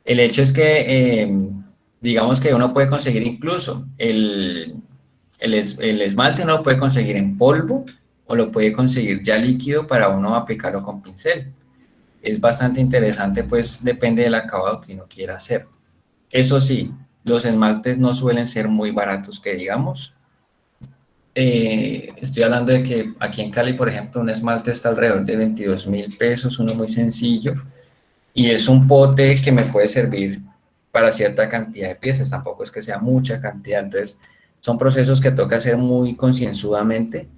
El hecho es que, digamos que uno puede conseguir incluso el esmalte, uno lo puede conseguir en polvo o lo puede conseguir ya líquido para uno aplicarlo con pincel. Es bastante interesante, pues depende del acabado que uno quiera hacer. Eso sí, los esmaltes no suelen ser muy baratos, que digamos. Estoy hablando de que aquí en Cali, por ejemplo, un esmalte está alrededor de 22.000 pesos, uno muy sencillo, y es un pote que me puede servir para cierta cantidad de piezas, tampoco es que sea mucha cantidad, entonces son procesos que toca hacer muy concienzudamente,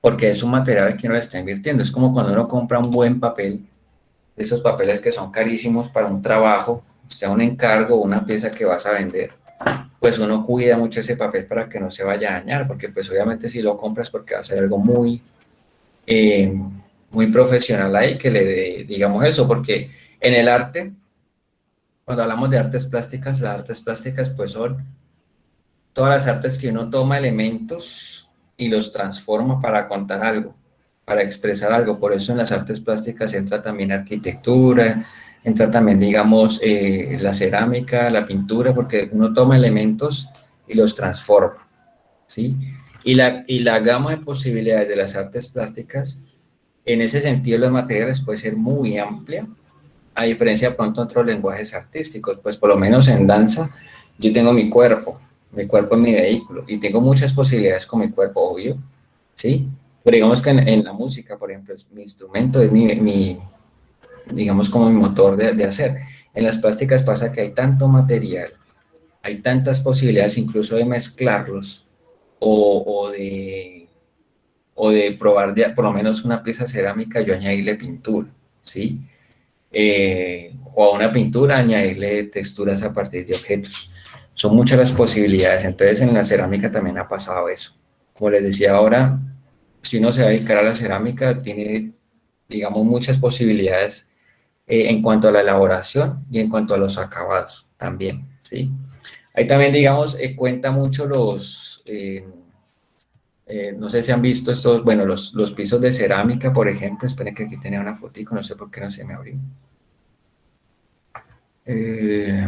porque es un material que uno le está invirtiendo, es como cuando uno compra un buen papel, esos papeles que son carísimos para un trabajo, sea un encargo o una pieza que vas a vender, pues uno cuida mucho ese papel para que no se vaya a dañar, porque pues obviamente si lo compras porque va a ser algo eh, muy profesional ahí, que le dé, digamos eso, porque en el arte, cuando hablamos de artes plásticas, las artes plásticas pues son todas las artes que uno toma elementos y los transforma para contar algo, para expresar algo, por eso en las artes plásticas entra también arquitectura, entra también, digamos, la cerámica, la pintura, porque uno toma elementos y los transforma, ¿sí? Y la gama de posibilidades de las artes plásticas, en ese sentido, los materiales puede ser muy amplia, a diferencia de pronto de otros lenguajes artísticos, pues por lo menos en danza, yo tengo mi cuerpo es mi vehículo, y tengo muchas posibilidades con mi cuerpo, obvio, ¿sí? Pero digamos que en la música, por ejemplo, mi instrumento es digamos, como mi motor de hacer. En las plásticas pasa que hay tanto material, hay tantas posibilidades incluso de mezclarlos o de probar por lo menos una pieza cerámica, yo añadirle pintura, ¿sí? O a una pintura añadirle texturas a partir de objetos. Son muchas las posibilidades, entonces en la cerámica también ha pasado eso. Como les decía ahora, si uno se va a dedicar a la cerámica, tiene, digamos, muchas posibilidades en cuanto a la elaboración y en cuanto a los acabados también, ¿sí? Ahí también, digamos, cuenta mucho no sé si han visto estos, bueno, los pisos de cerámica, por ejemplo. Esperen que aquí tenía una fotico, no sé por qué no se me abrió. Eh,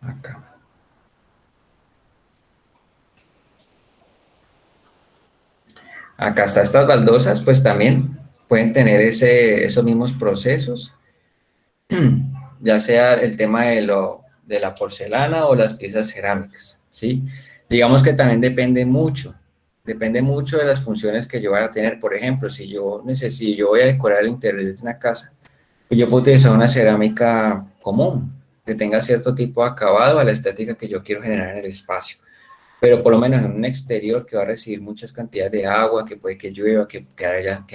acá. Acá está, estas baldosas, pues también pueden tener esos mismos procesos, ya sea el tema de la porcelana o las piezas cerámicas, ¿sí? Digamos que también depende mucho de las funciones que yo vaya a tener. Por ejemplo, si yo voy a decorar el interior de una casa, pues yo puedo utilizar una cerámica común, que tenga cierto tipo de acabado a la estética que yo quiero generar en el espacio. Pero por lo menos en un exterior que va a recibir muchas cantidades de agua, que puede que llueva, que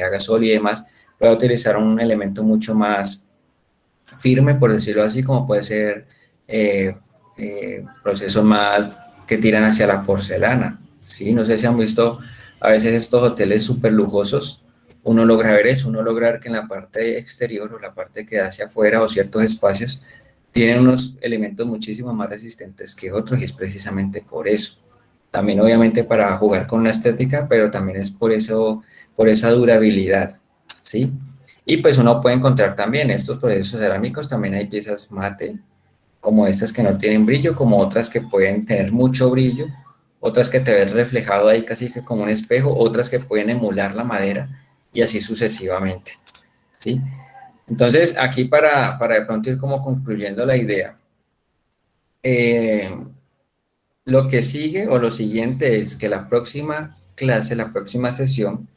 haga sol y demás, voy a utilizar un elemento mucho más firme, por decirlo así, como puede ser procesos más que tiran hacia la porcelana, ¿sí? No sé si han visto a veces estos hoteles súper lujosos, uno logra ver eso, uno logra ver que en la parte exterior o la parte que da hacia afuera o ciertos espacios tienen unos elementos muchísimo más resistentes que otros y es precisamente por eso. También obviamente para jugar con la estética, pero también es por eso, por esa durabilidad, ¿sí? Y pues uno puede encontrar también estos procesos cerámicos, también hay piezas mate, como estas que no tienen brillo, como otras que pueden tener mucho brillo, otras que te ves reflejado ahí casi que como un espejo, otras que pueden emular la madera y así sucesivamente, ¿sí? Entonces, aquí para de pronto ir como concluyendo la idea, eh, lo que sigue o lo siguiente es que la próxima clase, la próxima sesión,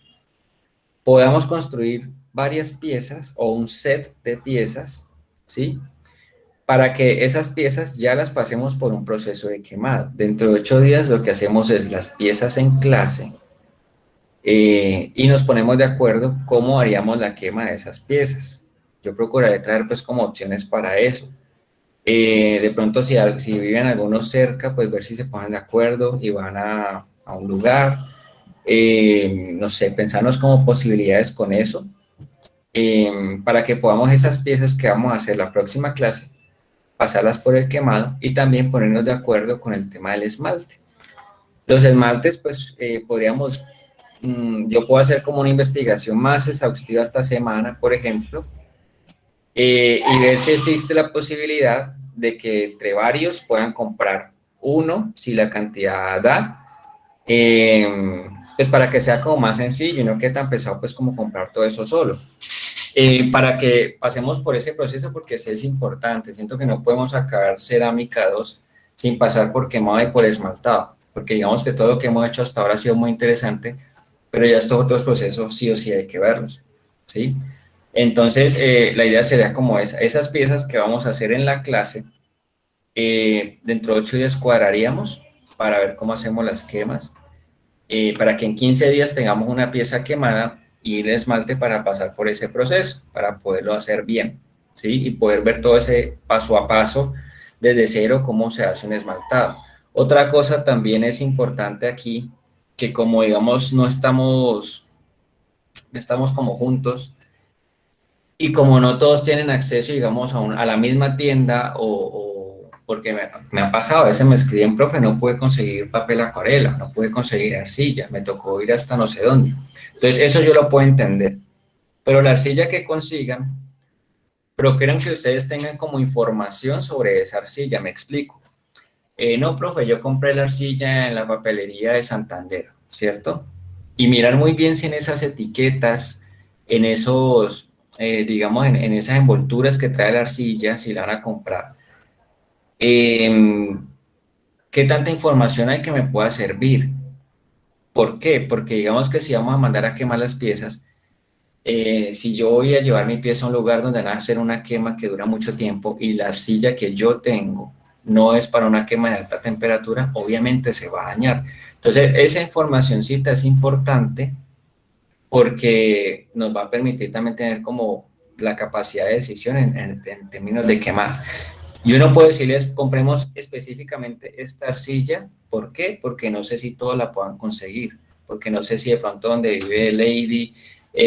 podamos construir varias piezas o un set de piezas, ¿sí? Para que esas piezas ya las pasemos por un proceso de quemado. Dentro de 8 días lo que hacemos es las piezas en clase y nos ponemos de acuerdo cómo haríamos la quema de esas piezas. Yo procuraré traer pues como opciones para eso. De pronto si viven algunos cerca, pues ver si se ponen de acuerdo y van a un lugar. No sé, pensarnos como posibilidades con eso, para que podamos esas piezas que vamos a hacer la próxima clase, pasarlas por el quemado y también ponernos de acuerdo con el tema del esmalte. Los esmaltes, pues yo puedo hacer como una investigación más exhaustiva esta semana, por ejemplo, y ver si existe la posibilidad de que entre varios puedan comprar uno, si la cantidad da, pues para que sea como más sencillo y no quede tan pesado pues como comprar todo eso solo. Para que pasemos por ese proceso porque sí es importante, siento que no podemos sacar cerámica 2 sin pasar por quemado y por esmaltado, porque digamos que todo lo que hemos hecho hasta ahora ha sido muy interesante, pero ya estos otros procesos sí o sí hay que verlos, ¿sí? Entonces, la idea sería como esas piezas que vamos a hacer en la clase, dentro de 8 días cuadraríamos para ver cómo hacemos las quemas, para que en 15 días tengamos una pieza quemada y el esmalte para pasar por ese proceso, para poderlo hacer bien, ¿sí? Y poder ver todo ese paso a paso desde cero cómo se hace un esmaltado. Otra cosa también es importante aquí, que como digamos no estamos como juntos, y como no todos tienen acceso, digamos, a la misma tienda porque me ha pasado, a veces me escriben, profe, no pude conseguir papel acuarela, no pude conseguir arcilla, me tocó ir hasta no sé dónde. Entonces, eso yo lo puedo entender, pero la arcilla que consigan, procuren que ustedes tengan como información sobre esa arcilla, me explico. No, profe, yo compré la arcilla en la papelería de Santander, ¿cierto? Y mirar muy bien si en esas etiquetas, en esos, digamos, en esas envolturas que trae la arcilla, si la van a comprar, eh, ¿qué tanta información hay que me pueda servir? ¿Por qué? Porque digamos que si vamos a mandar a quemar las piezas, si yo voy a llevar mi pieza a un lugar donde van a hacer una quema que dura mucho tiempo y la arcilla que yo tengo no es para una quema de alta temperatura, obviamente se va a dañar. Entonces, esa informacioncita es importante porque nos va a permitir también tener como la capacidad de decisión en términos de quemar. Yo no puedo decirles, compremos específicamente esta arcilla. ¿Por qué? Porque no sé si todos la puedan conseguir. Porque no sé si de pronto donde vive Lady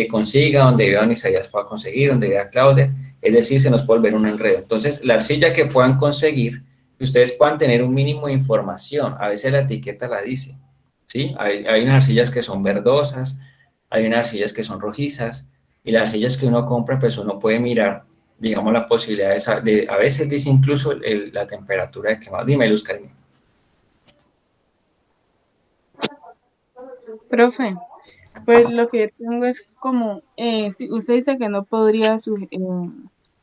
consiga, donde vive Don Isaías pueda conseguir, donde vive Claudia. Es decir, se nos puede volver un enredo. Entonces, la arcilla que puedan conseguir, que ustedes puedan tener un mínimo de información. A veces la etiqueta la dice, ¿sí? Hay unas arcillas que son verdosas, hay unas arcillas que son rojizas, y las arcillas que uno compra, pues uno puede mirar, digamos, la posibilidad a veces dice incluso la temperatura de quemado. Dime, Luz Carmen. Profe, pues lo que yo tengo es como, si usted dice que no podría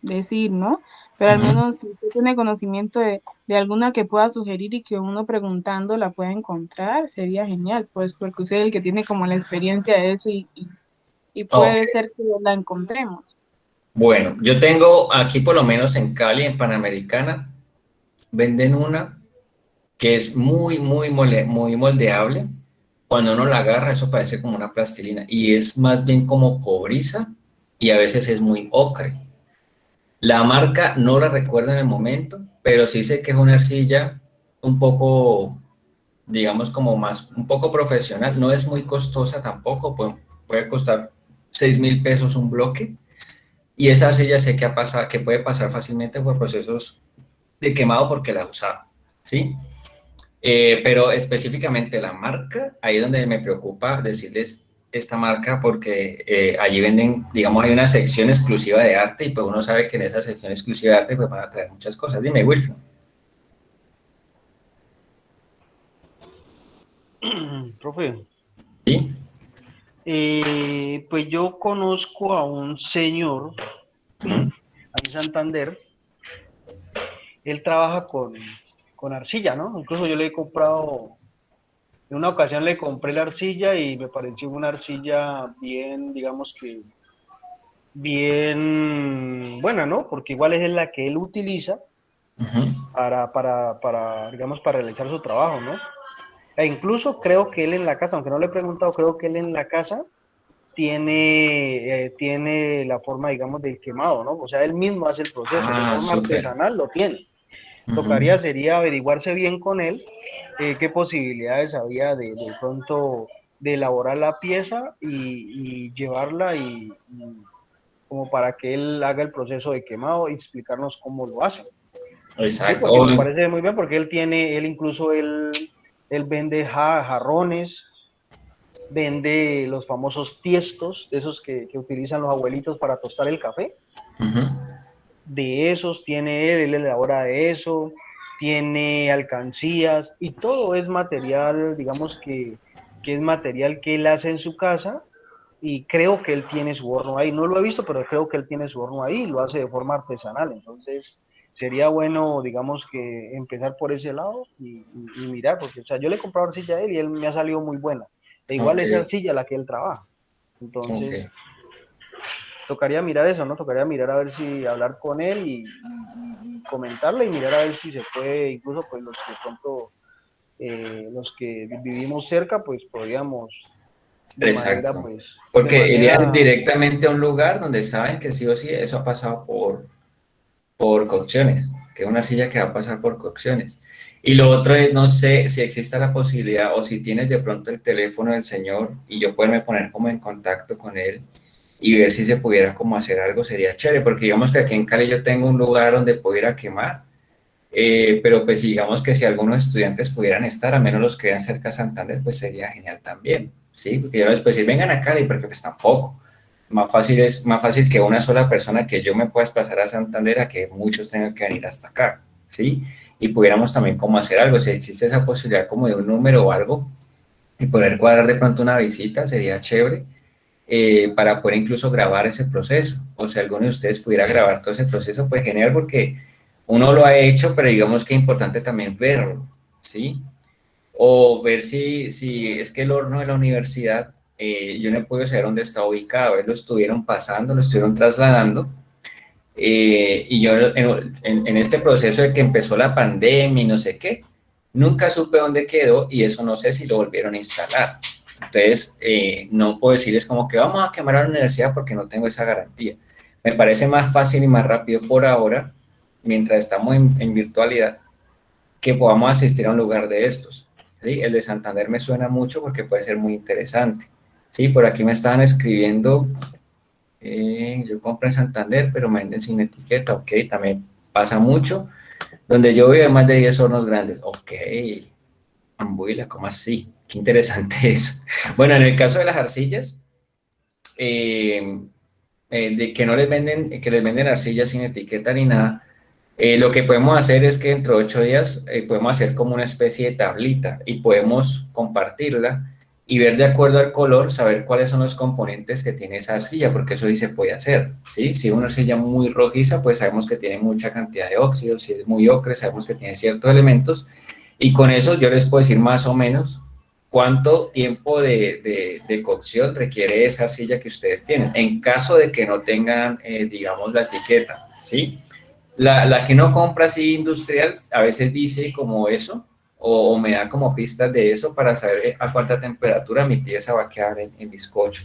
decir, ¿no? Pero al menos si usted tiene conocimiento de alguna que pueda sugerir y que uno preguntando la pueda encontrar, sería genial, pues porque usted es el que tiene como la experiencia de eso y puede Ok. ser que la encontremos. Bueno, yo tengo aquí por lo menos en Cali, en Panamericana, venden una que es muy moldeable. Cuando uno la agarra, eso parece como una plastilina y es más bien como cobriza y a veces es muy ocre. La marca no la recuerdo en el momento, pero sí sé que es una arcilla un poco, digamos, como más, un poco profesional. No es muy costosa tampoco, puede costar 6.000 pesos un bloque. Y esa arcilla sé que puede pasar fácilmente por procesos de quemado porque la he usado, ¿sí? Pero específicamente la marca, ahí es donde me preocupa decirles esta marca porque allí venden, digamos, hay una sección exclusiva de arte y pues uno sabe que en esa sección exclusiva de arte pues van a traer muchas cosas. Dime, Wilfred. Profe, ¿Sí? pues yo conozco a un señor Ujú. en Santander. Él trabaja con arcilla, ¿no? Incluso yo le he comprado, en una ocasión le compré la arcilla y me pareció una arcilla bien, digamos que bien buena, ¿no? Porque igual es la que él utiliza Ujú. digamos, para realizar su trabajo, ¿no? E incluso creo que él en la casa, aunque no le he preguntado, creo que él en la casa tiene la forma, digamos, del quemado, ¿no? O sea, él mismo hace el proceso, de Ah, forma súper. artesanal lo tiene. Ujú. Tocaría sería averiguarse bien con él qué posibilidades había de pronto de elaborar la pieza y llevarla y como para que él haga el proceso de quemado y explicarnos cómo lo hace. Sí, Exacto. porque me parece muy bien, porque él vende jarrones, vende los famosos tiestos, de esos que utilizan los abuelitos para tostar el café. Ujú. De esos tiene él elabora de eso, tiene alcancías y todo es material, digamos que es material que él hace en su casa y creo que él tiene su horno ahí. No lo he visto, pero creo que él tiene su horno ahí y lo hace de forma artesanal. Entonces, sería bueno, digamos, que empezar por ese lado y mirar, porque, o sea, yo le he comprado arcilla a él y él me ha salido muy buena. E igual Ok, es arcilla la que él trabaja. ok. Entonces, tocaría mirar eso, ¿no? Tocaría mirar a ver si hablar con él y comentarle y mirar a ver si se puede, incluso pues los que de pronto, los que vivimos cerca, pues podríamos Exacto. de Porque irían manera, directamente a un lugar donde saben que sí o sí eso ha pasado por cocciones, que es una arcilla que va a pasar por cocciones. Y lo otro es, no sé si existe la posibilidad o si tienes de pronto el teléfono del señor y yo poderme poner como en contacto con él y ver si se pudiera como hacer algo, sería chévere, porque digamos que aquí en Cali yo tengo un lugar donde pudiera quemar, pero pues digamos que si algunos estudiantes pudieran estar, a menos los que vean cerca de Santander, pues sería genial también, ¿sí? Porque yo les puedo decir, vengan a Cali, porque pues tampoco. es más fácil que una sola persona que yo me pueda desplazar a Santander a que muchos tengan que venir hasta acá, ¿sí? Y pudiéramos también como hacer algo, si existe esa posibilidad como de un número o algo, y poder cuadrar de pronto una visita, sería chévere, para poder incluso grabar ese proceso. O si alguno de ustedes pudiera grabar todo ese proceso, pues genial, porque uno lo ha hecho, pero digamos que es importante también verlo, ¿sí? O ver si es que el horno de la universidad, yo no puedo saber dónde está ubicado, lo estuvieron pasando, lo estuvieron trasladando, y yo en este proceso de que empezó la pandemia y no sé qué, nunca supe dónde quedó y eso no sé si lo volvieron a instalar. Entonces, no puedo decirles como que vamos a quemar a la universidad porque no tengo esa garantía. Me parece más fácil y más rápido por ahora, mientras estamos en virtualidad, que podamos asistir a un lugar de estos. ¿Sí? El de Santander me suena mucho porque puede ser muy interesante. Sí, por aquí me estaban escribiendo, yo compro en Santander, pero me venden sin etiqueta. Ok, también pasa mucho. Donde yo vivo hay más de 10 hornos grandes. Ok, Ambuila, ¿cómo así? Qué interesante eso. Bueno, en el caso de las arcillas, eh, de que no les venden, que les venden arcillas sin etiqueta ni nada, lo que podemos hacer es que dentro de 8 días podemos hacer como una especie de tablita y podemos compartirla y ver de acuerdo al color, saber cuáles son los componentes que tiene esa arcilla, porque eso sí se puede hacer, ¿sí? Si es una arcilla muy rojiza, pues sabemos que tiene mucha cantidad de óxido, si es muy ocre, sabemos que tiene ciertos elementos, y con eso yo les puedo decir más o menos cuánto tiempo de cocción requiere esa arcilla que ustedes tienen, en caso de que no tengan, digamos, la etiqueta, ¿sí? La que no compra así industrial a veces dice como eso, o me da como pistas de eso para saber a cuánta temperatura mi pieza va a quedar en bizcocho,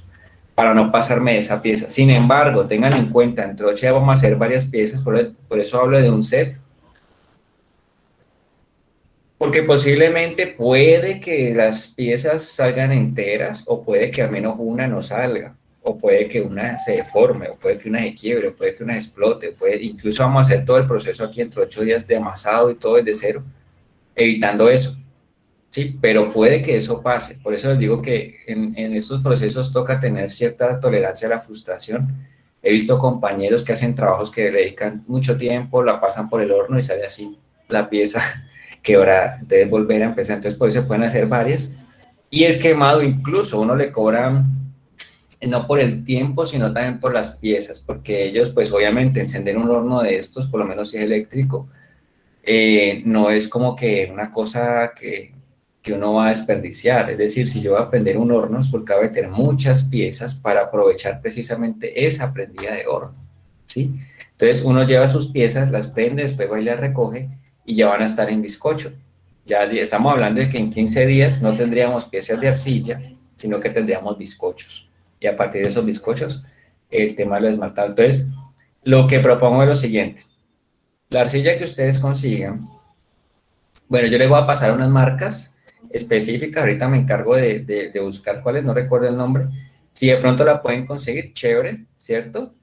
para no pasarme de esa pieza. Sin embargo, tengan en cuenta, entre 8 ya vamos a hacer varias piezas, por eso hablo de un set, porque posiblemente puede que las piezas salgan enteras o puede que al menos una no salga, o puede que una se deforme, o puede que una se quiebre, o puede que una explote, incluso vamos a hacer todo el proceso aquí entre 8 días de amasado y todo desde cero, evitando eso, ¿sí? Pero puede que eso pase, por eso les digo que en estos procesos toca tener cierta tolerancia a la frustración. He visto compañeros que hacen trabajos que le dedican mucho tiempo, la pasan por el horno y sale así la pieza que ahora entonces volver a empezar. Entonces, por eso se pueden hacer varias. Y el quemado, incluso uno le cobra no por el tiempo, sino también por las piezas, porque ellos, pues obviamente, encender un horno de estos, por lo menos si es eléctrico, no es como que una cosa que uno va a desperdiciar. Es decir, si yo voy a prender un horno, es porque voy a meter muchas piezas para aprovechar precisamente esa prendida de horno, ¿sí? Entonces, uno lleva sus piezas, las prende, después va y las recoge y ya van a estar en bizcocho. Ya estamos hablando de que en 15 días no tendríamos piezas de arcilla, sino que tendríamos bizcochos. Y a partir de esos bizcochos, el tema de lo esmaltado. Entonces, lo que propongo es lo siguiente. La arcilla que ustedes consigan, bueno, yo les voy a pasar unas marcas específicas, ahorita me encargo de buscar cuáles, no recuerdo el nombre. Si de pronto la pueden conseguir, chévere, ¿cierto?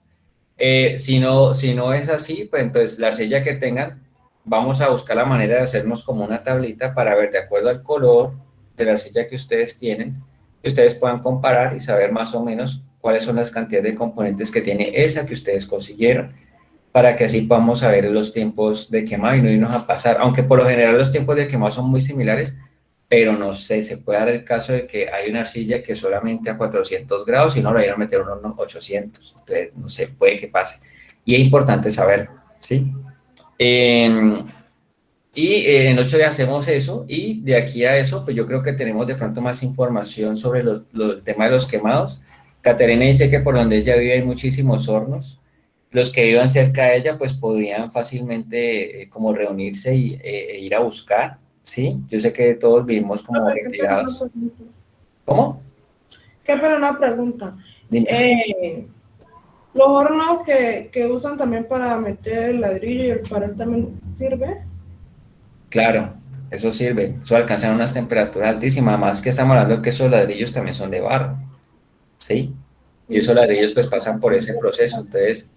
Si no es así, pues entonces la arcilla que tengan, vamos a buscar la manera de hacernos como una tablita para ver de acuerdo al color de la arcilla que ustedes tienen, que ustedes puedan comparar y saber más o menos cuáles son las cantidades de componentes que tiene esa que ustedes consiguieron, para que así podamos saber los tiempos de quemado y no irnos a pasar, aunque por lo general los tiempos de quemado son muy similares, pero no sé, se puede dar el caso de que hay una arcilla que solamente a 400 grados y no la vayan a meter unos 800, entonces no sé, puede que pase. Y es importante saberlo, ¿sí? En 8 días hacemos eso y de aquí a eso, pues yo creo que tenemos de pronto más información sobre el tema de los quemados. Caterina dice que por donde ella vive hay muchísimos hornos. Los que vivan cerca de ella, pues podrían fácilmente como reunirse e ir a buscar, ¿sí? Yo sé que todos vivimos como retirados. ¿Cómo? Qué pena una pregunta. Dime. Los hornos que usan también para meter el ladrillo y el farol también sirve. Claro, eso sirve. Eso alcanza unas temperaturas altísimas, más que estamos hablando que esos ladrillos también son de barro, ¿sí? Y esos ladrillos pues pasan por ese proceso. Entonces,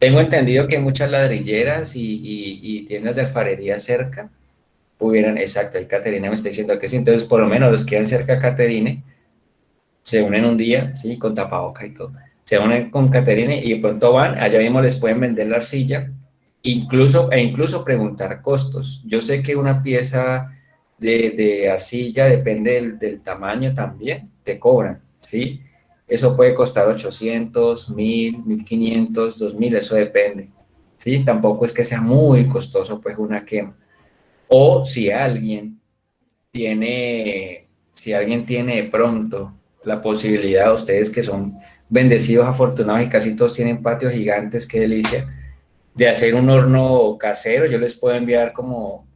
tengo entendido que hay muchas ladrilleras y tiendas de alfarería cerca pudieran, exacto, y Caterina me está diciendo que sí, entonces por lo menos los que quedan cerca de Caterine se unen un día, sí, con tapaboca y todo. se unen con Caterine y de pronto van, allá mismo les pueden vender la arcilla, incluso preguntar costos. Yo sé que una pieza de arcilla depende del tamaño también, te cobran, ¿sí? Eso puede costar 800, 1000, 1500, 2000, eso depende, ¿sí? Tampoco es que sea muy costoso, pues, una quema. O si alguien tiene de pronto la posibilidad, ustedes que son bendecidos, afortunados y casi todos tienen patios gigantes, qué delicia, de hacer un horno casero, yo les puedo enviar como,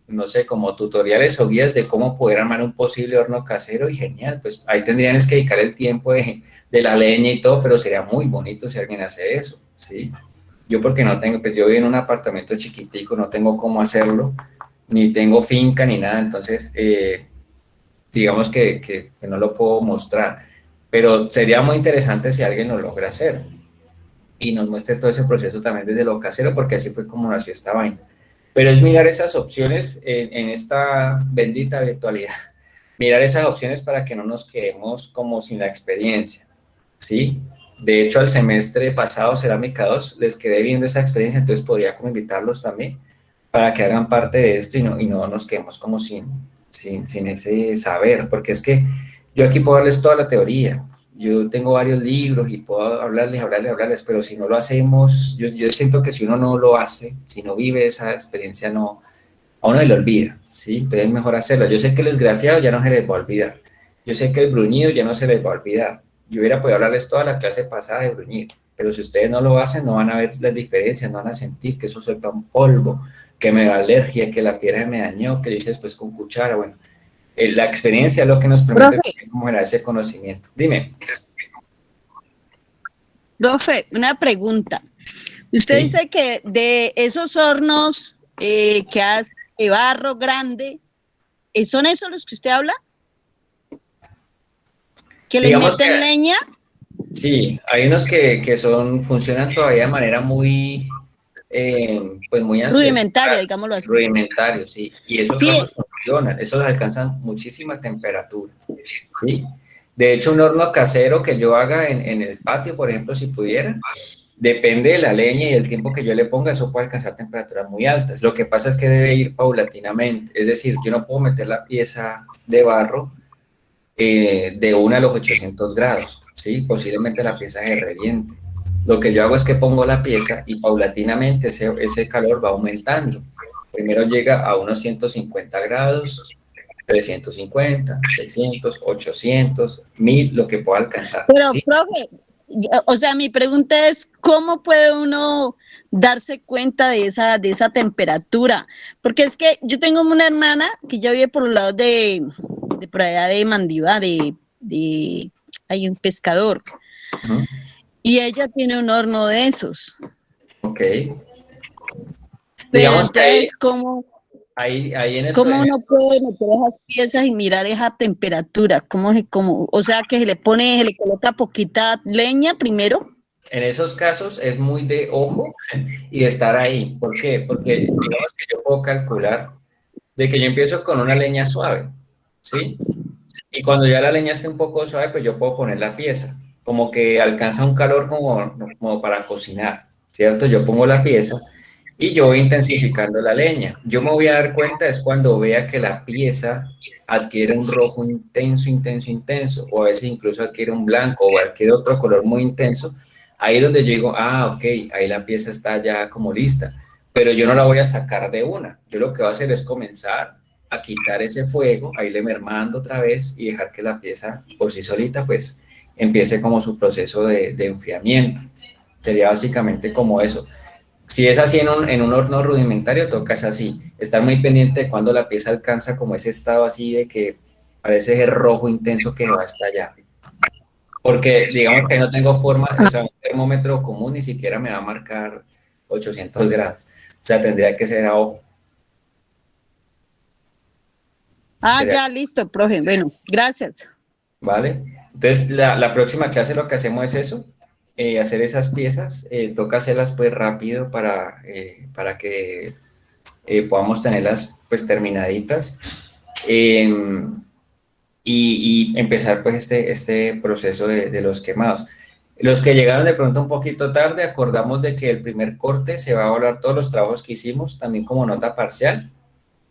no sé, como tutoriales o guías de cómo poder armar un posible horno casero y genial, pues ahí tendrían es que dedicar el tiempo de la leña y todo, pero sería muy bonito si alguien hace eso, ¿sí? Yo porque no tengo, pues yo vivo en un apartamento chiquitico, no tengo cómo hacerlo, ni tengo finca ni nada, entonces digamos que no lo puedo mostrar, pero sería muy interesante si alguien lo logra hacer y nos muestre todo ese proceso también desde lo casero, porque así fue como nació esta vaina. Pero es mirar esas opciones en esta bendita virtualidad, mirar esas opciones para que no nos quedemos como sin la experiencia, ¿sí? De hecho, al semestre pasado, Cerámica 2, les quedé viendo esa experiencia, entonces podría como invitarlos también para que hagan parte de esto y no nos quedemos como sin ese saber, porque es que yo aquí puedo darles toda la teoría, yo tengo varios libros y puedo hablarles, pero si no lo hacemos, yo siento que si uno no lo hace, si no vive esa experiencia, no, a uno se le olvida, ¿sí? Entonces es mejor hacerlo. Yo sé que el esgrafiado ya no se les va a olvidar, yo sé que el bruñido ya no se les va a olvidar, yo hubiera podido hablarles toda la clase pasada de bruñido, pero si ustedes no lo hacen, no van a ver las diferencias, no van a sentir que eso suelta un polvo, que me da alergia, que la piedra me dañó, que lo hice después con cuchara, bueno, la experiencia es lo que nos permite Profe, generar ese conocimiento. Dime. profe, una pregunta. Usted Sí, dice que de esos hornos que hace de barro grande, ¿son esos los que usted habla? ¿Que les digamos que meten leña? sí, hay unos que funcionan todavía de manera muy, pues muy Rudimentaria, ancestral, digámoslo así. rudimentario, sí, y esos Sí, hornos funcionan, esos alcanzan muchísima temperatura, sí. De hecho, un horno casero que yo haga en el patio, por ejemplo, si pudiera, depende de la leña y el tiempo que yo le ponga, eso puede alcanzar temperaturas muy altas. Lo que pasa es que debe ir paulatinamente, es decir, yo no puedo meter la pieza de barro de 1 a los 800 grados, ¿sí? Posiblemente la pieza se reviente. Lo que yo hago es que pongo la pieza y paulatinamente ese calor va aumentando. Primero llega a unos 150 grados, 350, 600, 800, 1000, lo que pueda alcanzar, pero ¿sí? profe, o sea, mi pregunta es, ¿cómo puede uno darse cuenta de esa temperatura? Porque es que yo tengo una hermana que ya vive por los lados de por allá de Mandiva, hay un pescador, Ujú. y ella tiene un horno de esos. Ok. Pero Digamos que entonces, ahí ¿cómo uno puede meter esas piezas y mirar esa temperatura? O sea, que se le coloca poquita leña primero. en esos casos es muy de ojo y de estar ahí. ¿Por qué? Porque digamos que yo puedo calcular de que yo empiezo con una leña suave, ¿sí? Y cuando ya la leña esté un poco suave, pues yo puedo poner la pieza, como que alcanza un calor como para cocinar, ¿cierto? Yo pongo la pieza y yo voy intensificando la leña. Yo me voy a dar cuenta es cuando vea que la pieza adquiere un rojo intenso, intenso, intenso, o a veces incluso adquiere un blanco o adquiere otro color muy intenso. Ahí es donde yo digo, ah, ok, ahí la pieza está ya como lista, pero yo no la voy a sacar de una. Yo lo que voy a hacer es comenzar a quitar ese fuego, a irle mermando otra vez y dejar que la pieza por sí solita pues empiece como su proceso de enfriamiento. Sería básicamente como eso. Si es así en un horno rudimentario, toca es así, estar muy pendiente de cuando la pieza alcanza como ese estado así de que parece ese rojo intenso que va hasta allá. Porque digamos que no tengo forma, o sea, un termómetro común ni siquiera me va a marcar 800 grados. O sea, tendría que ser a ojo. Ah, Sería, ya, listo, profe. Bueno, gracias. ¿vale? Entonces, la próxima clase lo que hacemos es eso, hacer esas piezas, toca hacerlas pues rápido para que podamos tenerlas pues terminaditas y empezar pues este proceso de los quemados. Los que llegaron de pronto un poquito tarde, acordamos de que el primer corte se va a evaluar todos los trabajos que hicimos, también como nota parcial,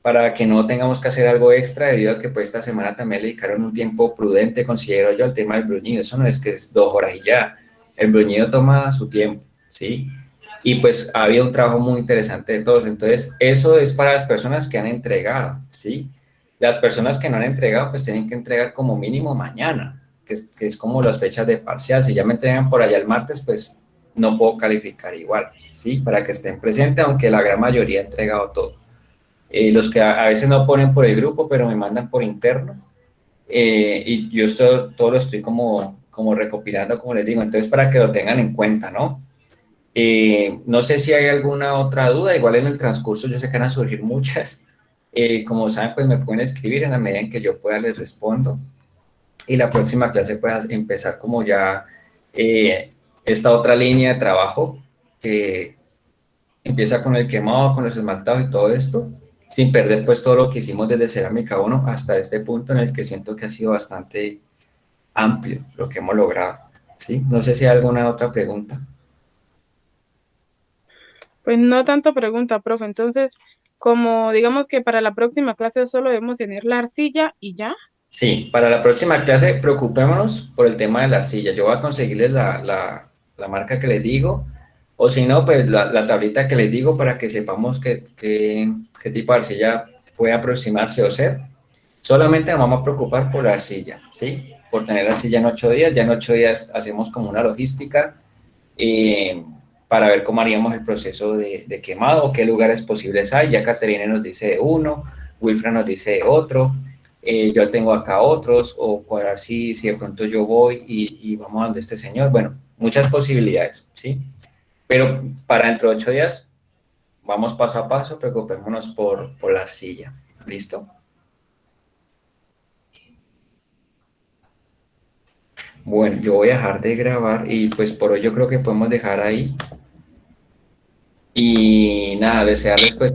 para que no tengamos que hacer algo extra debido a que pues esta semana también le dedicaron un tiempo prudente, considero yo, al tema del bruñido. Eso no es que es 2 horas y ya, el bruñido toma su tiempo, ¿sí? Y pues había un trabajo muy interesante de todos, entonces eso es para las personas que han entregado, ¿sí? Las personas que no han entregado pues tienen que entregar como mínimo mañana, que es como las fechas de parcial. Si ya me entregan por allá el martes, pues no puedo calificar igual, ¿sí? Para que estén presentes, aunque la gran mayoría ha entregado todo. Los que a veces no ponen por el grupo, pero me mandan por interno, y yo todo lo estoy como recopilando, como les digo, entonces para que lo tengan en cuenta, ¿no? No sé si hay alguna otra duda, igual en el transcurso yo sé que van a surgir muchas. Como saben, pues me pueden escribir en la medida en que yo pueda, les respondo. Y la próxima clase pueda empezar como ya esta otra línea de trabajo que empieza con el quemado, con los esmaltados y todo esto, sin perder pues todo lo que hicimos desde Cerámica 1 hasta este punto en el que siento que ha sido bastante amplio lo que hemos logrado, ¿sí? No sé si hay alguna otra pregunta. Pues no tanto pregunta, profe. Entonces, como digamos que para la próxima clase solo debemos tener la arcilla y ya. Sí, para la próxima clase preocupémonos por el tema de la arcilla. Yo voy a conseguirles la marca que les digo, o si no, pues la tablita que les digo para que sepamos qué tipo de arcilla puede aproximarse o ser. Solamente nos vamos a preocupar por la arcilla, ¿sí? Por tener la arcilla en 8 días. Ya en 8 días hacemos como una logística eh, para ver cómo haríamos el proceso de quemado, qué lugares posibles hay. Ya Caterina nos dice de uno, Wilfra nos dice de otro, yo tengo acá otros, o cuadrar si de pronto yo voy y vamos a donde este señor. Bueno, muchas posibilidades, ¿sí? Pero para dentro de 8 días vamos paso a paso, preocupémonos por la arcilla. ¿Listo? Bueno, yo voy a dejar de grabar y pues por hoy yo creo que podemos dejar ahí. Y nada, desearles pues